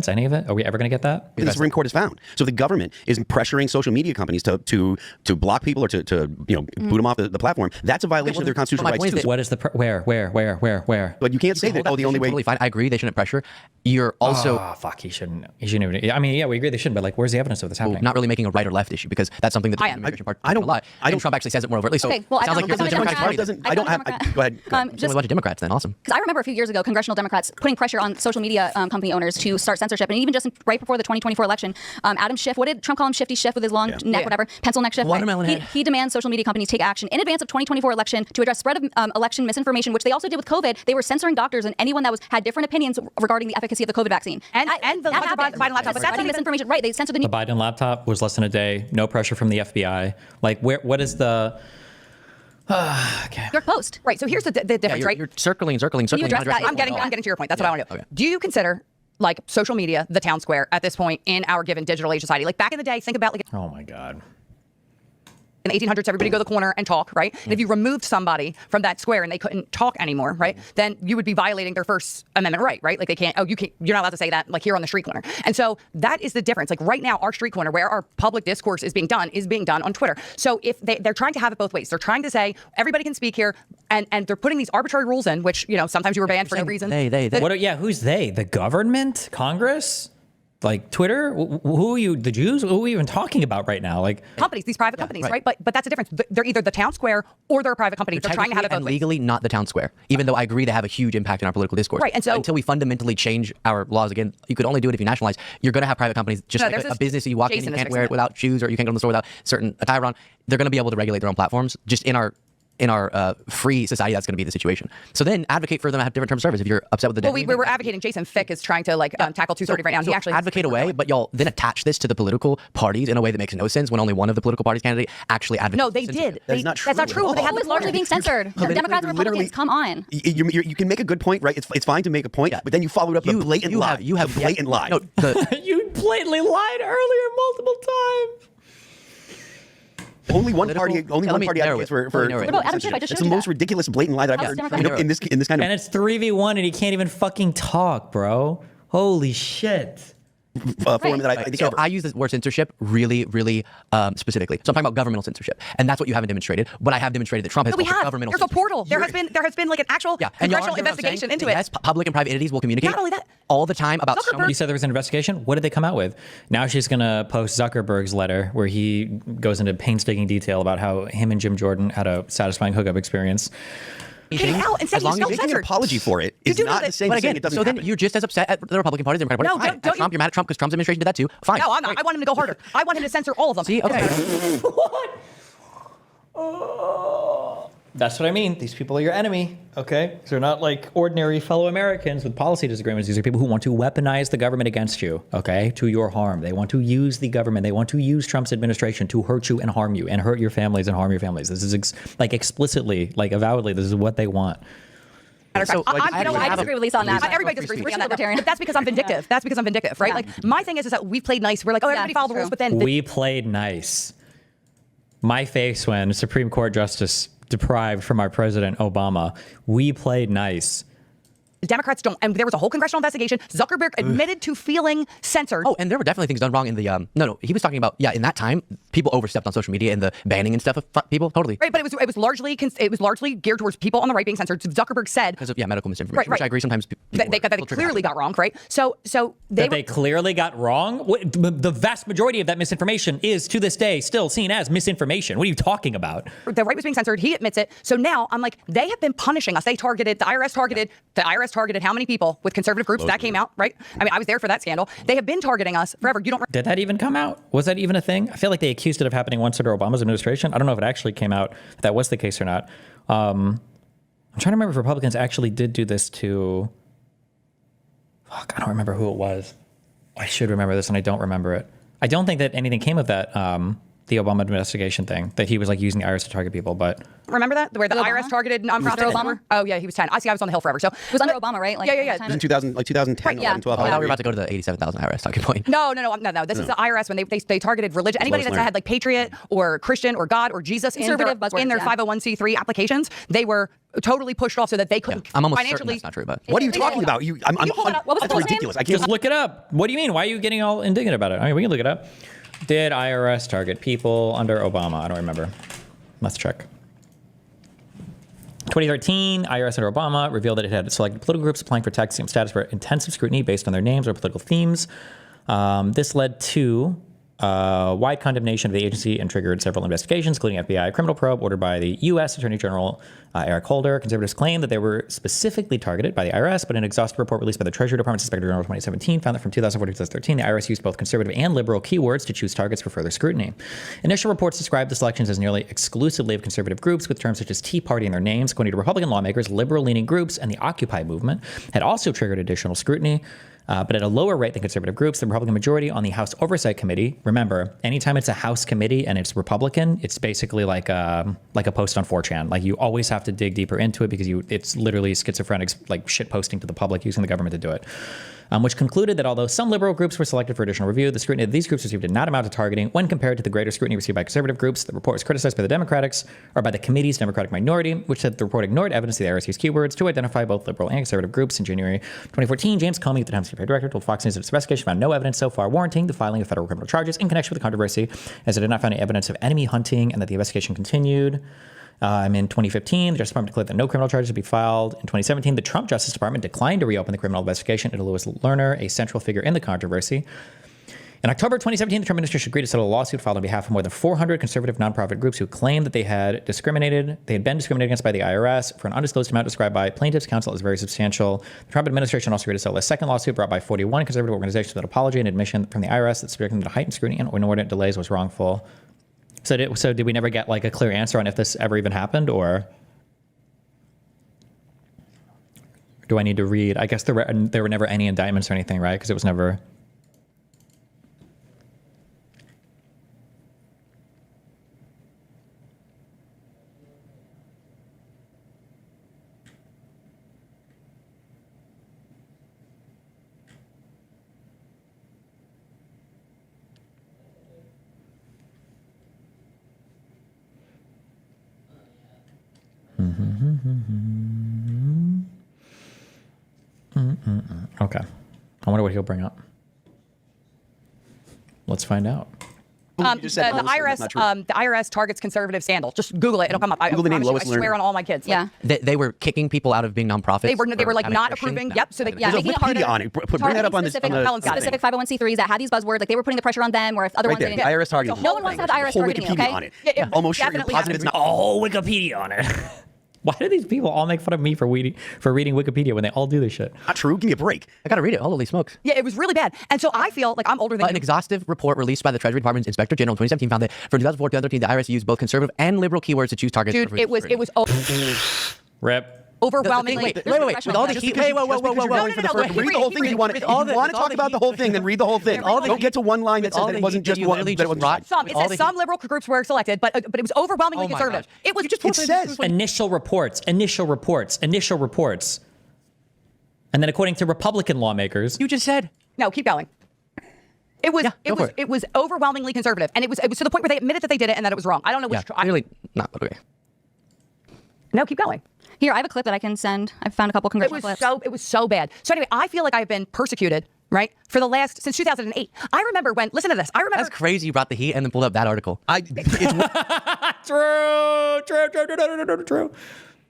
Any of it? Are we ever going to get that? the Supreme Court has found. So the government is pressuring social media companies to block people or to boot them off the platform. That's a violation of their constitutional rights too. What is the where? But you can't say that. Oh, the only way. Totally fine. I agree. They shouldn't pressure. You're also fuck. He shouldn't even. I mean, yeah, we agree they shouldn't. But like, where's the evidence of this happening? not really making a right or left issue because that's something that the administration part I don't. a lot. And Trump actually says it more overtly. So Okay, well, it sounds like I'm you're a the Democratic Party. Democrat. I don't have. Go ahead. Just a bunch of Democrats then. Awesome. Because I remember a few years ago, congressional Democrats putting pressure on social media company owners to start censorship. And even just right before the 2024 election, Adam Schiff, what did Trump call him? Shifty Schiff with his long neck, whatever, pencil neck Schiff. Watermelon head. He demands social media companies take action in advance of 2024 election to address spread of election misinformation, which they also did with COVID. They were censoring doctors and anyone that had different opinions regarding the efficacy of the COVID vaccine. And the that Biden laptop. But that's spreading misinformation. Right, they censored the The Biden laptop was less than a day. No pressure from the FBI. Like, what is the? Okay. Your post. Right. So here's the difference, right? You're circling. I'm getting to your point. That's what I want to do. Okay. Do you consider like social media the town square at this point in our given digital age society? Like back in the day, think about like Oh my God. in the 1800s, everybody go to the corner and talk, right? And if you removed somebody from that square and they couldn't talk anymore, right? Then you would be violating their First Amendment right, right? Like they can't, you're not allowed to say that, like here on the street corner. And so that is the difference. Like right now, our street corner, where our public discourse is being done on Twitter. So if they're trying to have it both ways, they're trying to say everybody can speak here, and they're putting these arbitrary rules in, which sometimes you were banned for no reason. They. Who's they? The government? Congress? Like Twitter? Who are you? The Jews? Who are we even talking about right now? Like companies, these private companies, right? But that's the difference. They're either the town square or they're a private company. They're trying to have it both and ways. legally not the town square, even though I agree they have a huge impact in our political discourse. Right, and so until we fundamentally change our laws again, you could only do it if you nationalize. You're going to have private companies, just like a business. You walk in, you can't wear it without shoes, or you can't go to the store without certain attire on. They're going to be able to regulate their own platforms. Just in our free society, that's going to be the situation. So then advocate for them to have different terms of service if you're upset with the we were advocating. Jason Fick is trying to tackle 230 right now. So He actually advocate away, but y'all then attach this to the political parties in a way that makes no sense when only one of the political parties candidate actually advocates. No, they did. That's not true. They have it largely being censored. Democrats and Republicans, come on. You can make a good point, right? It's fine to make a point, but then you followed up with a blatant lie. You have blatant lie. No, you blatantly lied earlier multiple times. Only one party advocates for What about Adam Schiff? I just it's showed the you most that. ridiculous blatant lie that I've heard in this kind of. And it's 3v1 and he can't even fucking talk, bro. Holy shit. Forum that I think so I use the word censorship really, really specifically. So I'm talking about governmental censorship, and that's what you haven't demonstrated. But I have demonstrated that Trump has governmental. There's a portal. There has been like an actual congressional investigation into it. Yes, public and private entities will communicate. Not only that, all the time about. You said there was an investigation. What did they come out with? Now she's gonna post Zuckerberg's letter where he goes into painstaking detail about how him and Jim Jordan had a satisfying hookup experience. As long as you make an apology for it, it's not the same. But Again, again, it doesn't so happen. then you're just as upset at the Republican Party as the Democratic Party. don't Trump, you're mad at Trump because Trump's administration did that too. Fine. No, I'm not. I want him to go harder. I want him to censor all of them. See, okay. That's what I mean. These people are your enemy, okay? They're not like ordinary fellow Americans with policy disagreements. These are people who want to weaponize the government against you, okay, to your harm. They want to use the government. They want to use Trump's administration to hurt you and harm you and hurt your families and harm your families. This is explicitly, avowedly, this is what they want. So, I disagree with Lisa on that. Everybody disagrees with me on that. But that's because I'm vindictive. That's because I'm vindictive, right? Like my thing is that we played nice. We're like, everybody followed the rules, but then we played nice. My face when Supreme Court Justice deprived from our president Obama. We played nice. Democrats don't. And there was a whole congressional investigation. Zuckerberg admitted to feeling censored. Oh, and there were definitely things done wrong in the no, he was talking about in that time people overstepped on social media and the banning and stuff of people totally. Right, but it was largely geared towards people on the right being censored. So Zuckerberg said because of medical misinformation, which I agree sometimes they clearly got wrong, right? So they clearly got wrong. The vast majority of that misinformation is to this day still seen as misinformation. What are you talking about? The right was being censored. He admits it. So now I'm like, they have been punishing us. The IRS targeted how many people with conservative groups? That came out, right? I mean, I was there for that scandal. They have been targeting us forever. Did that even come out? Was that even a thing? I feel like they accused it of happening once under Obama's administration. I don't know if it actually came out, if that was the case or not. I'm trying to remember if Republicans actually did do this to... Fuck, I don't remember who it was. I should remember this and I don't remember it. I don't think that anything came of that the Obama investigation thing, that he was like using the IRS to target people, but Remember that? Where the Obama? IRS targeted nonprofits? Obama? Oh, yeah, he was 10. I was on the Hill forever. So It was under Obama, right? Like, yeah. It was in 2010, Right, yeah. 11, 12. I thought we were about to go to the 87,000 IRS talking point. No. This is the IRS when they targeted religion. Anybody that had like Patriot or Christian or God or Jesus in their buzzwords, 501c3 applications, they were totally pushed off so that they couldn't I'm almost financially. certain that's not true, but What are you talking about? I'm What was that's the ridiculous. I can't. just look it up. What do you mean? Why are you getting all indignant about it? I mean, we can look it up. Did IRS target people under Obama? I don't remember. Let's check. 2013, IRS under Obama revealed that it had selected political groups applying for tax exempt status for intensive scrutiny based on their names or political themes. This led to wide condemnation of the agency and triggered several investigations, including FBI criminal probe ordered by the U.S. Attorney General Eric Holder. Conservatives claimed that they were specifically targeted by the IRS, but an exhaustive report released by the Treasury Department's Inspector General in 2017 found that from 2004 to 2013, the IRS used both conservative and liberal keywords to choose targets for further scrutiny. Initial reports described the selections as nearly exclusively of conservative groups, with terms such as Tea Party in their names. According to Republican lawmakers, liberal-leaning groups and the Occupy movement had also triggered additional scrutiny. But at a lower rate than conservative groups. The Republican majority on the House Oversight Committee, remember, anytime it's a House committee and it's Republican, it's basically like a post on 4chan. Like, you always have to dig deeper into it because it's literally schizophrenic, like shit posting to the public using the government to do it. Which concluded that although some liberal groups were selected for additional review, the scrutiny that these groups received did not amount to targeting when compared to the greater scrutiny received by conservative groups. The report was criticized by the committee's Democratic minority, which said the report ignored evidence the IRS used keywords to identify both liberal and conservative groups. In January 2014, James Comey, the Times Secretary Director, told Fox News that its investigation found no evidence so far warranting the filing of federal criminal charges in connection with the controversy, as it did not find any evidence of enemy hunting and that the investigation continued. In 2015, the Justice Department declared that no criminal charges would be filed. In 2017, the Trump Justice Department declined to reopen the criminal investigation into Louis Lerner, a central figure in the controversy. In October 2017, the Trump administration agreed to settle a lawsuit filed on behalf of more than 400 conservative nonprofit groups who claimed that they had been discriminated against by the IRS for an undisclosed amount described by plaintiffs' counsel as very substantial. The Trump administration also agreed to settle a second lawsuit brought by 41 conservative organizations without apology and admission from the IRS that subjected them to heightened scrutiny and inordinate delays was wrongful. So did we never get like a clear answer on if this ever even happened, or do I need to read? I guess there were never any indictments or anything, right? Because it was never. Okay. I wonder what he'll bring up. Let's find out. The IRS targets conservative scandal. Just Google it; it'll come up. Google the name Lois I swear Lerner. on all my kids. Yeah. They were kicking people out of being nonprofits. They were like not Christian? approving. No. Yep. So they There's a making it harder. Wikipedia on it. Bring that up on specific, the specific 501c3s that had these buzzwords. Like, they were putting the pressure on them, where if other right ones there. didn't. The IRS targeting. No one wants to have the IRS whole targeting Wikipedia you, okay? on it. Yeah, Almost sure you're definitely positive it's not. Oh, Wikipedia on it. Why do these people all make fun of me for reading Wikipedia when they all do this shit? Not true. Give me a break. I gotta read it. Holy smokes. Yeah, it was really bad. And so I feel like I'm older than An exhaustive report released by the Treasury Department's Inspector General in 2017 found that from 2004 to 2013, the IRS used both conservative and liberal keywords to choose targets. Dude, it was Rip. overwhelmingly. Wait. With all the key. Wait, whoa. Read the whole thing. If you want to talk about the whole thing, then read the whole thing. Don't get to one line that says that it wasn't just one. That it wasn't Some, it says some liberal groups were selected, but it was overwhelmingly conservative. It was just. It says initial reports. And then according to Republican lawmakers. You just said. No, keep going. It was overwhelmingly conservative, and it was to the point where they admitted that they did it and that it was wrong. I don't know which. Really not. Okay. No, keep going. Here, I have a clip that I can send. I found a couple congressional clips. It was so bad. So anyway, I feel like I've been persecuted, right, since 2008. I remember when. Listen to this. That's crazy. You brought the heat and then pulled up that article. True.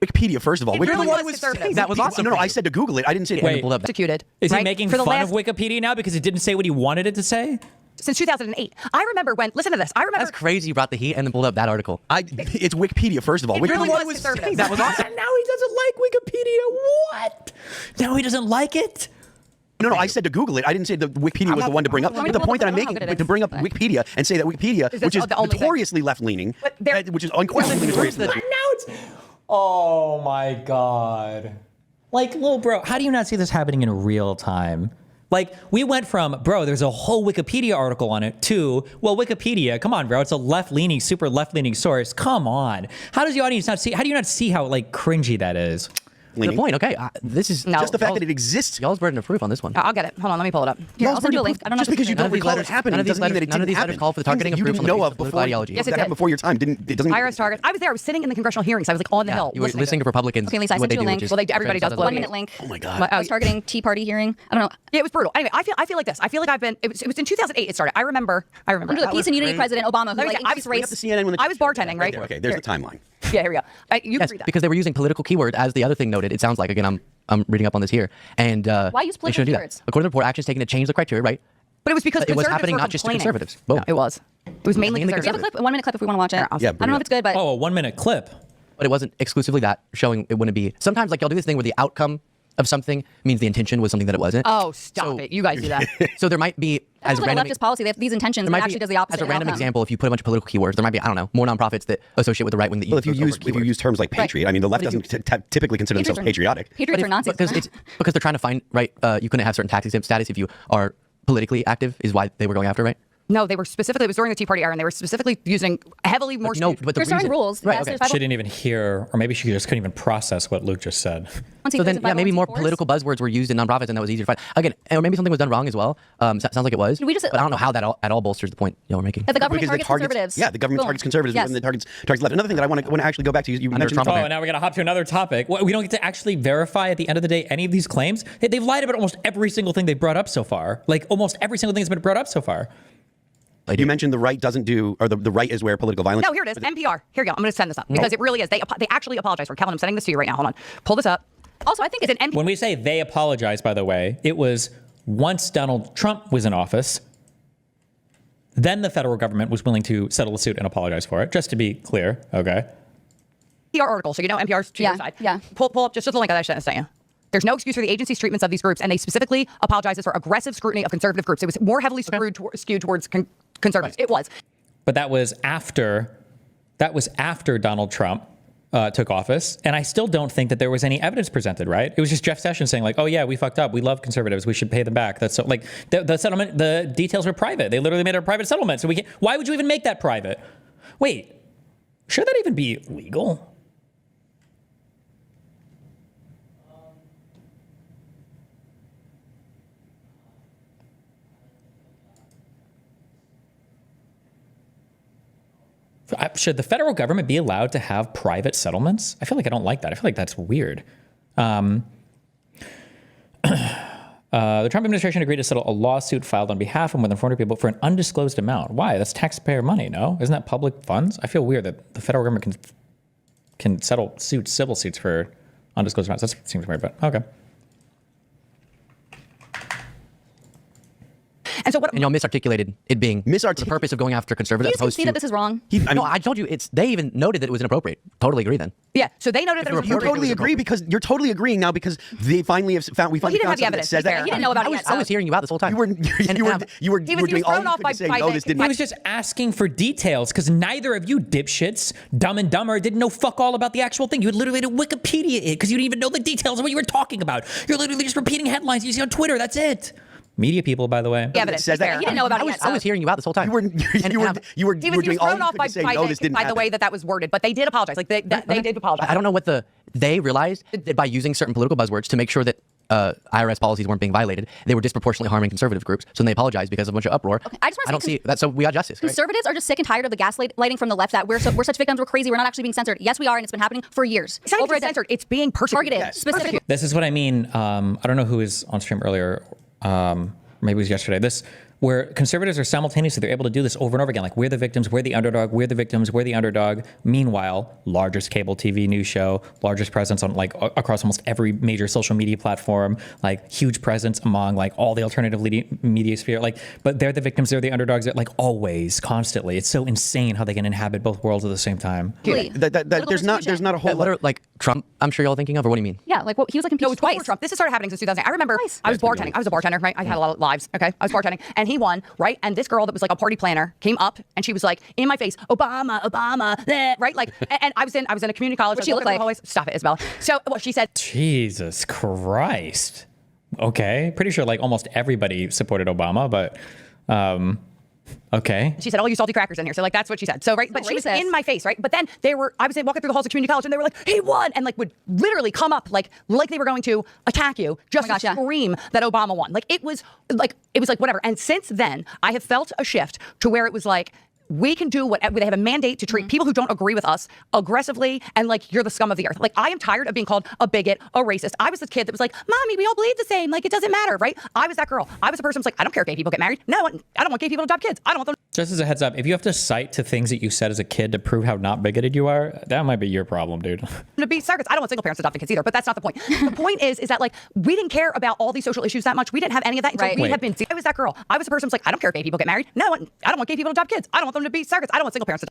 Wikipedia, first of all. That was awesome. No, I said to Google it. I didn't say to Wait, persecuted. Is he making fun of Wikipedia now because it didn't say what he wanted it to say? Since 2008. I remember when. Listen to this. That's crazy. You brought the heat and then pulled up that article. It's Wikipedia, first of all. That was awesome. Now he doesn't like Wikipedia. What? Now he doesn't like it? No, I said to Google it. I didn't say that Wikipedia was the one to bring up. But the point that I'm making, to bring up Wikipedia and say that Wikipedia, which is notoriously left-leaning, which is unquestionably notoriously left-leaning. Oh my God. Like, little bro, how do you not see this happening in real time? Like, we went from, bro, there's a whole Wikipedia article on it, to, well, Wikipedia, come on, bro, it's a left-leaning, super left-leaning source. Come on. How does the audience not see, how do you not see how, like, cringy that is? The point, okay, this is just the fact that it exists. Y'all's burden of proof on this one. I'll get it. Hold on, let me pull it up. Here, I'll send you a link. I don't know Just because you don't recall it happening doesn't mean that it didn't happen. call for the targeting of you groups didn't on the know basis of of political before. ideology. Yes, it that did. happened before your time. It doesn't. IRS target. I was there. I was sitting in the congressional hearings. I was like on the hill. You were listening to Republicans. Okay, Lisa, I what sent they you a do, link. which is Well, everybody does. 1 minute link. Oh my God. I was targeting Tea Party hearing. I don't know. Yeah, it was brutal. Anyway, I feel like this. I feel like I've been. It was in 2008. It started. I remember. Under the Peace and Unity President Obama, who Let me like say, I was increased race. Up the CNN when the I was bartending, right? Okay, there's the timeline. Yeah, here we go. You yes, can read that. because they were using political keywords, as the other thing noted. It sounds like, again, I'm reading up on this here. And Why use they shouldn't political do that. keywords? According to the report, actions taken to change the criteria, right? But it was because it was conservatives happening were not just to complaining. conservatives. Boom. No, it was. It was mainly Mainly We have a conservatives. clip, a 1 minute clip if we want to watch it. Yeah, I don't know if it's good, but Oh, a 1 minute clip. But it wasn't exclusively that, showing it wouldn't be. Sometimes, like, y'all do this thing where the outcome of something means the intention was something that it wasn't. Oh, stop it. You guys do that. So there might be, as as like a random, leftist policy, they have these intentions, there but might actually be, does the opposite. as a random outcome. example, if you put a bunch of political keywords, there might be, I don't know, more nonprofits that associate with the right wing that Well, if you use use terms like patriot, I mean, the left doesn't typically consider Patriots themselves are- patriotic. Patriots are Nazis. because they're trying to find you couldn't have certain tax exempt status if you are politically active, is why they were going after, right? No, they were specifically. It was during the Tea Party era, and they were specifically using heavily more. No, but the There's certain reason, rules. Right, Yes, okay. there's five- She didn't even hear, or maybe she just couldn't even process what Luke just said. Once he So goes then, to yeah, maybe more 501c4s. political buzzwords were used in nonprofits, and that was easier to find. Again, or maybe something was done wrong as well. Sounds like it was. We just- but I don't know how that at all bolsters the point y'all were making. That the government Because targets conservatives. Yeah, the government Boom. targets conservatives, Yes. and the targets left. Another thing that I want to actually go back to, you mentioned Trump. Oh, now we're going to hop to another topic. We don't get to actually verify at the end of the day any of these claims. They've lied about almost every single thing they've brought up so far. Like, almost every single thing that's been brought up so far. You mentioned the right doesn't do, or the right is where political violence. No, here it is. NPR. Here you go. I'm going to send this up because it really is. They actually apologize for. Kellen, I'm sending this to you right now. Hold on. Pull this up. Also, I think It's an NPR. When we say they apologize, by the way, it was once Donald Trump was in office, then the federal government was willing to settle a suit and apologize for it, just to be clear, okay? NPR article, so you know NPR's to your side. Yeah. Pull up just the link that I sent you. There's no excuse for the agency's treatments of these groups, and they specifically apologizes for aggressive scrutiny of conservative groups. It was more heavily skewed towards conservatives. It was. But that was after Donald Trump took office, and I still don't think that there was any evidence presented, right? It was just Jeff Sessions saying like, oh yeah, we fucked up. We love conservatives. We should pay them back. That's so, like the settlement, the details were private. They literally made it a private settlement. So why would you even make that private? Wait, should that even be legal? Should the federal government be allowed to have private settlements? I feel like I don't like that. I feel like that's weird. The Trump administration agreed to settle a lawsuit filed on behalf of more than 400 people for an undisclosed amount. Why? That's taxpayer money, no? Isn't that public funds? I feel weird that the federal government can settle civil suits for undisclosed amounts. That seems weird, but okay. And so what? And y'all misarticulated it being for the purpose of going after conservatives. You guys see that this is wrong. No, I told you they even noted that it was inappropriate. Totally agree then. Yeah. So they noted that it was You totally agree because you're totally agreeing now because they finally have found. We finally didn't found have the something evidence, that says to be fair. that. He didn't know about it yet. I was hearing you out this whole time. You were doing was all thrown you off could by- to say by no. the- This didn't. He was just asking for details because neither of you dipshits, Dumb and Dumber, didn't know fuck all about the actual thing. You had literally had to Wikipedia it because you didn't even know the details of what you were talking about. You're literally just repeating headlines you see on Twitter. That's it. Media people, by the way. The evidence. says that. He didn't know about it yet. I was hearing you out this whole time. You were He was doing all thrown you off could by to say no. This didn't by the happen. way that was worded, but they did apologize. Like they did apologize. I don't know what they realized that by using certain political buzzwords to make sure that IRS policies weren't being violated, they were disproportionately harming conservative groups. So then they apologized because of a bunch of uproar. Okay, I just want to don't see that. So we got justice. Right? Conservatives are just sick and tired of the gaslighting from the left that we're such victims, we're crazy, we're not actually being censored. Yes, we are, and it's been happening for years. It's not even censored. It's being persecuted. Targeted, specifically. This is what I mean. I don't know who was on stream earlier. Maybe it was yesterday. Where conservatives are simultaneously, they're able to do this over and over again. Like, we're the victims, we're the underdog, we're the victims, we're the underdog. Meanwhile, largest cable TV news show, largest presence on across almost every major social media platform, like huge presence among like all the alternative media sphere. Like, but they're the victims, they're the underdogs. Like always, constantly. It's so insane how they can inhabit both worlds at the same time. Yeah. There's not a whole lot. Like Trump, I'm sure y'all thinking of, or what do you mean? Yeah, like he was like No, impeached it's before twice. Trump. This has started happening since 2008. I remember I was bartending. I was a bartender, right? I had a lot of lives. Okay, I was bartending, and he won, right? And this girl that was like a party planner came up, and she was like in my face, Obama, right? Like, and I was in a community college. What'd she look like? Stop it, Isabella. So, well, she said, Jesus Christ. Okay, pretty sure like almost everybody supported Obama, but okay. She said, "All you salty crackers in here." So like that's what she said. So right, but she was in my face, right? But then I was walking through the halls of community college, and they were like, "He won," and like would literally come up like they were going to attack you, just to scream that Obama won. Like it was like whatever. And since then, I have felt a shift to where it was like, we can do what they have a mandate to treat people who don't agree with us aggressively and like you're the scum of the earth. Like I am tired of being called a bigot, a racist. I was this kid that was like, "Mommy, we all bleed the same. Like it doesn't matter," right? I was that girl. I was the person who's like, "I don't care if gay people get married. No, I don't want gay people to adopt kids. I don't want them." Just as a heads up, if you have to cite to things that you said as a kid to prove how not bigoted you are, that might be your problem, dude. To be surrogates. I don't want single parents adopting kids either, but that's not the point. The point is that like we didn't care about all these social issues that much. We didn't have any of that until we had been. I was that girl. I was the person who's like, "I don't care if gay people get married. No, I don't want gay people to adopt kids. I don't want them to be surrogates. I don't want single parents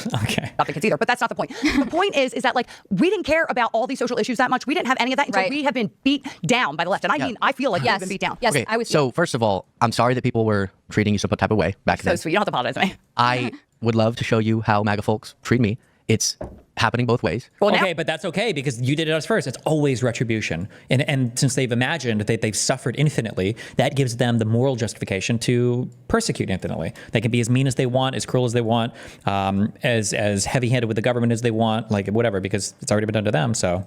adopting kids either, but that's not the point. The point is that like we didn't care about all these social issues that much. We didn't have any of that until we have been beat down by the left, and I mean I feel like we've been beat down. Yes, okay, I was. So first of all, I'm sorry that people were treating you some type of way back then. So sweet. You don't have to apologize to me. I would love to show you how MAGA folks treat me. It's happening both ways. Well, okay, but that's okay because you did it us first. It's always retribution. And since they've imagined that they've suffered infinitely, that gives them the moral justification to persecute infinitely. They can be as mean as they want, as cruel as they want, as heavy-handed with the government as they want, like whatever, because it's already been done to them, so.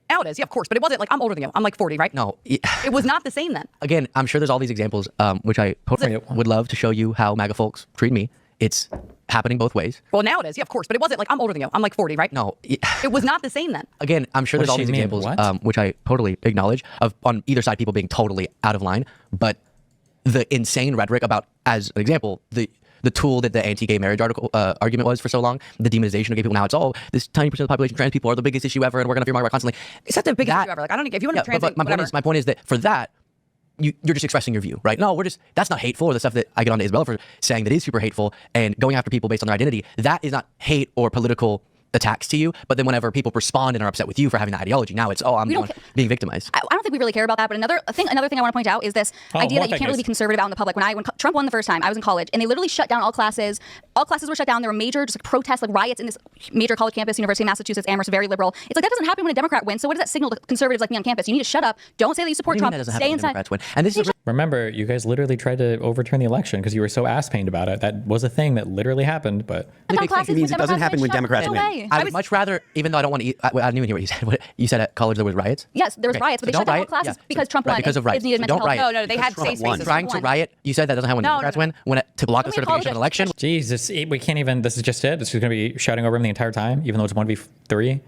Now it is, yeah, of course, but it wasn't like I'm older than you. I'm like 40, right? No. It was not the same then. Again, I'm sure there's all these examples, which I would love to show you how MAGA folks treat me. It's happening both ways. Well, now it is, yeah, of course, but it wasn't like I'm older than you. I'm like 40, right? No. It was not the same then. Again, I'm sure there's all these examples, which I totally acknowledge, of on either side people being totally out of line, but the insane rhetoric about, as an example, the tool that the anti-gay marriage argument was for so long, the demonization of gay people. Now it's this tiny percent of the population, trans people are the biggest issue ever, and we're going to fear about constantly. It's not the biggest issue ever. Like I don't. If you want to translate, but my point is that for that, you're just expressing your view, right? No, that's not hateful. Or the stuff that I get on to Isabella for saying that is super hateful and going after people based on their identity, that is not hate or political attacks to you. But then whenever people respond and are upset with you for having that ideology, now it's I'm being victimized. I don't think we really care about that. But another thing I want to point out is this idea that you can't really be conservative out in the public. When Trump won the first time, I was in college, and they literally shut down all classes. All classes were shut down. There were major just like protests, like riots in this major college campus, University of Massachusetts, Amherst, very liberal. It's like that doesn't happen when a Democrat wins. So what does that signal to conservatives like me on campus? You need to shut up. Don't say that you support Trump. Stay inside. And this is remember, you guys literally tried to overturn the election because you were so ass-pained about it. That was a thing that literally happened, but it means it doesn't happen when Democrats win. I would much rather, even though I don't want to eat, I didn't even hear what you said. You said at college there was riots? Yes, there was riots, but they shut down all classes because Trump won. Because of riots. Kids needed mental health. No, they had safe spaces. Trying to riot, you said that doesn't happen when Democrats win, to block the certification of an election. Jesus, we can't even, this is just it. This is going to be shouting over him the entire time, even though it's 1v3.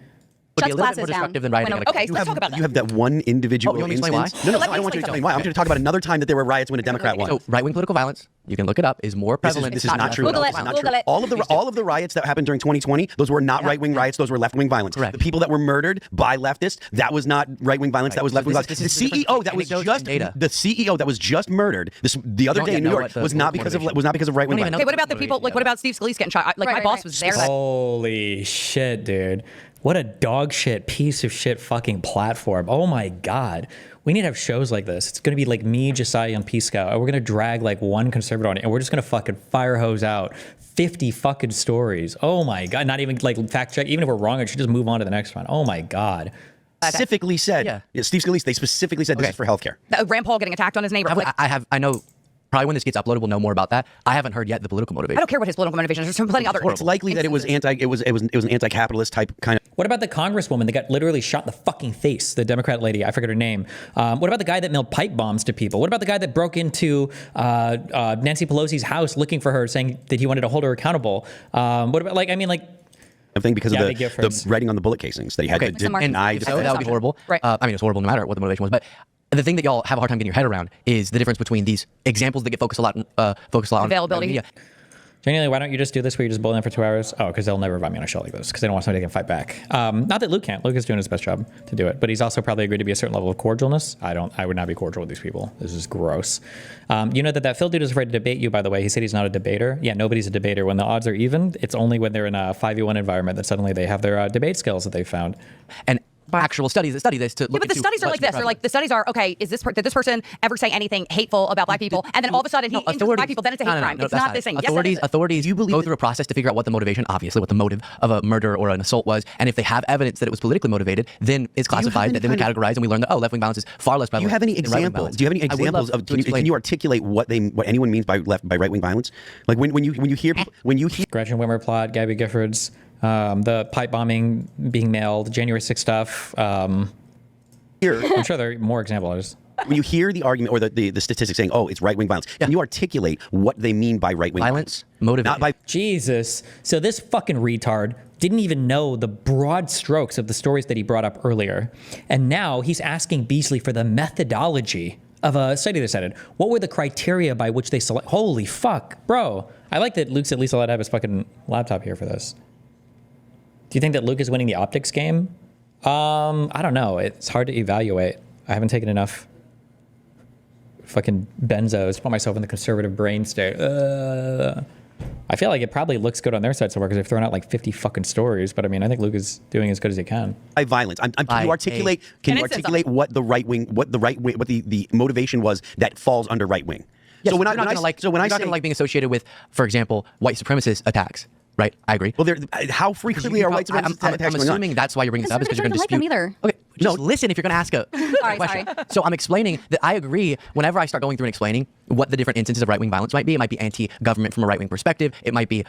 Would be a little bit more destructive than rioting. Okay, let's talk about that. You have that one individual you want me to instance. explain No, I don't want you to explain why. I'm going to talk about another time that there were riots when a Democrat won. So right-wing political violence, you can look it up, is more prevalent. This is not true. Google it. All of the riots that happened during 2020, those were not right-wing riots. Those were left-wing violence. Correct. The people that were murdered by leftists, that was not right-wing violence. That was left-wing violence. The CEO that was just murdered the other day in New York was not because of right-wing violence. Okay, what about the people? Like, what about Steve Scalise getting shot? Like, my boss was there. Holy shit, dude. What a dog shit, piece of shit fucking platform. Oh my God. We need to have shows like this. It's going to be like me, Josiah, and P Scout. And we're going to drag like one conservative on it. And we're just going to fucking fire hose out 50 fucking stories. Oh my God. Not even like fact check. Even if we're wrong, I should just move on to the next one. Oh my God. Specifically said, Steve Scalise, they specifically said this is for healthcare. Rand Paul getting attacked on his neighbor. I know. Probably when this gets uploaded, we'll know more about that. I haven't heard yet the political motivation. I don't care what his political motivation is. There's plenty other. It's likely that it was an anti-capitalist type kind of. What about the congresswoman that got literally shot in the fucking face? The Democrat lady, I forget her name. What about the guy that mailed pipe bombs to people? What about the guy that broke into Nancy Pelosi's house looking for her, saying that he wanted to hold her accountable? What about thing because of the writing on the bullet casings that he had to deny. That would be horrible. Right. I mean, it's horrible no matter what the motivation was, but. The thing that y'all have a hard time getting your head around is the difference between these examples that get focused a lot on availability. Media. Genuinely, why don't you just do this where you just bully them for 2 hours? Oh, because they'll never invite me on a show like this because they don't want somebody that can fight back. Not that Luke can't. Luke is doing his best job to do it, but he's also probably agreed to be a certain level of cordialness. I would not be cordial with these people. This is gross. You know that Phil dude is afraid to debate you, by the way. He said he's not a debater. Yeah, nobody's a debater. When the odds are even, it's only when they're in a 5v1 environment that suddenly they have their debate skills that they found. And actual studies that study this to look Yeah, but the into studies are what's like this. They're like the studies are okay. Did this person ever say anything hateful about black people? And then all of a sudden he injures black people. Then it's a hate crime. It's not this thing. Authorities go through a process to figure out what the motivation, obviously, what the motive of a murder or an assault was, and if they have evidence that it was politically motivated, then it's classified, then we categorize, and we learn that left-wing violence is far less prevalent. Do you have any examples? Do you have any examples of? Can you articulate what anyone means by right-wing violence? Like when you hear Gretchen Whitmer plot, Gabby Giffords, the pipe bombing being mailed, January 6th stuff. I'm sure there are more examples. When you hear the argument or the statistics saying, "Oh, it's right-wing violence," can you articulate what they mean by right-wing violence? Motivated. Not by Jesus. So this fucking retard didn't even know the broad strokes of the stories that he brought up earlier, and now he's asking Beasley for the methodology of a study they cited. What were the criteria by which they select? Holy fuck, bro! I like that Luke's at least allowed to have his fucking laptop here for this. Do you think that Luke is winning the optics game? I don't know. It's hard to evaluate. I haven't taken enough fucking benzos to put myself in the conservative brain state. I feel like it probably looks good on their side so far because they've thrown out like 50 fucking stories. But I mean, I think Luke is doing as good as he can. By violence, can you articulate? Can you articulate what the right wing, what the motivation was that falls under right wing? Yes, so when you're not going to like being associated with, for example, white supremacist attacks. Right, I agree. Well, how frequently are white supremacist attacks I'm assuming that's why you're bringing this up, is because you're going to dispute. Either. Okay, just listen if you're going to ask a question. So I'm explaining that I agree. Whenever I start going through and explaining what the different instances of right-wing violence might be, it might be anti-government from a right-wing perspective. It might be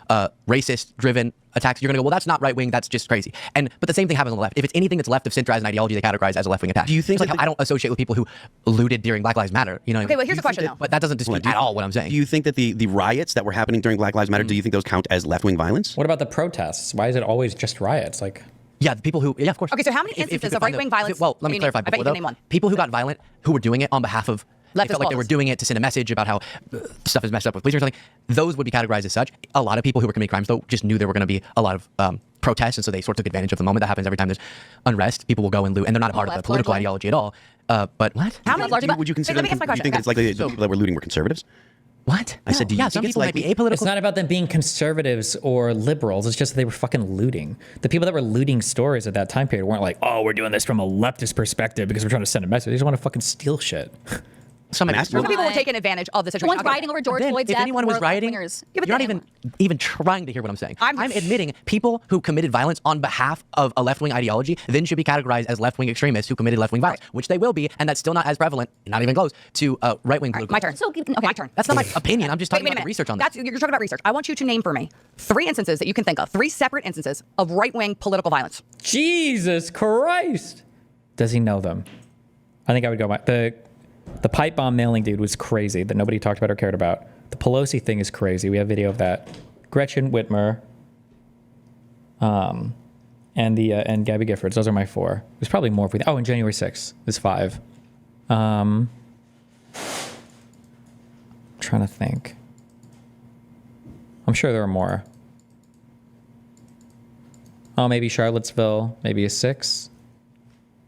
racist-driven attacks. You're going to go, well, that's not right-wing. That's just crazy. But the same thing happens on the left. If it's anything that's left of center as an ideology, they categorize as a left-wing attack. Do you think like I don't associate with people who looted during Black Lives Matter? You know. Okay, well, here's a question though. But that doesn't dispute at all what I'm saying. Do you think that the riots that were happening during Black Lives Matter, do you think those count as left-wing violence? What about the protests? Why is it always just riots? Like, yeah, the people who, yeah, of course. Okay, so how many instances of right-wing violence? Well, let me clarify. I bet you can name one. People who got violent, who were doing it on behalf of, they felt like they were doing it to send a message about how stuff is messed up with police or something. Those would be categorized as such. A lot of people who were committing crimes, though, just knew there were going to be a lot of protests, and so they sort of took advantage of the moment. That happens every time there's unrest. People will go and loot, and they're not a part of the political ideology at all. But what? How many? Would you consider? Do you think it's likely the people that were looting were conservatives? What? I said, do you think it's like apolitical? It's not about them being conservatives or liberals. It's just that they were fucking looting. The people that were looting stores at that time period weren't like, oh, we're doing this from a leftist perspective because we're trying to send a message. They just want to fucking steal shit. Some people were taking advantage of the situation. One's rioting over George Floyd's death. If anyone was rioting, you're not even trying to hear what I'm saying. I'm admitting people who committed violence on behalf of a left-wing ideology then should be categorized as left-wing extremists who committed left-wing violence, which they will be, and that's still not as prevalent, not even close, to right-wing political. My turn. Okay, my turn. That's not my opinion. I'm just talking about the research on that. You're talking about research. I want you to name for me 3 instances that you can think of, 3 separate instances of right-wing political violence. Jesus Christ. Does he know them? I think I would go by the pipe bomb mailing dude was crazy that nobody talked about or cared about. The Pelosi thing is crazy. We have video of that. Gretchen Whitmer, and Gabby Giffords. Those are my 4. There's probably more. And January 6th is 5. Trying to think. I'm sure there are more. Oh, maybe Charlottesville. Maybe a 6.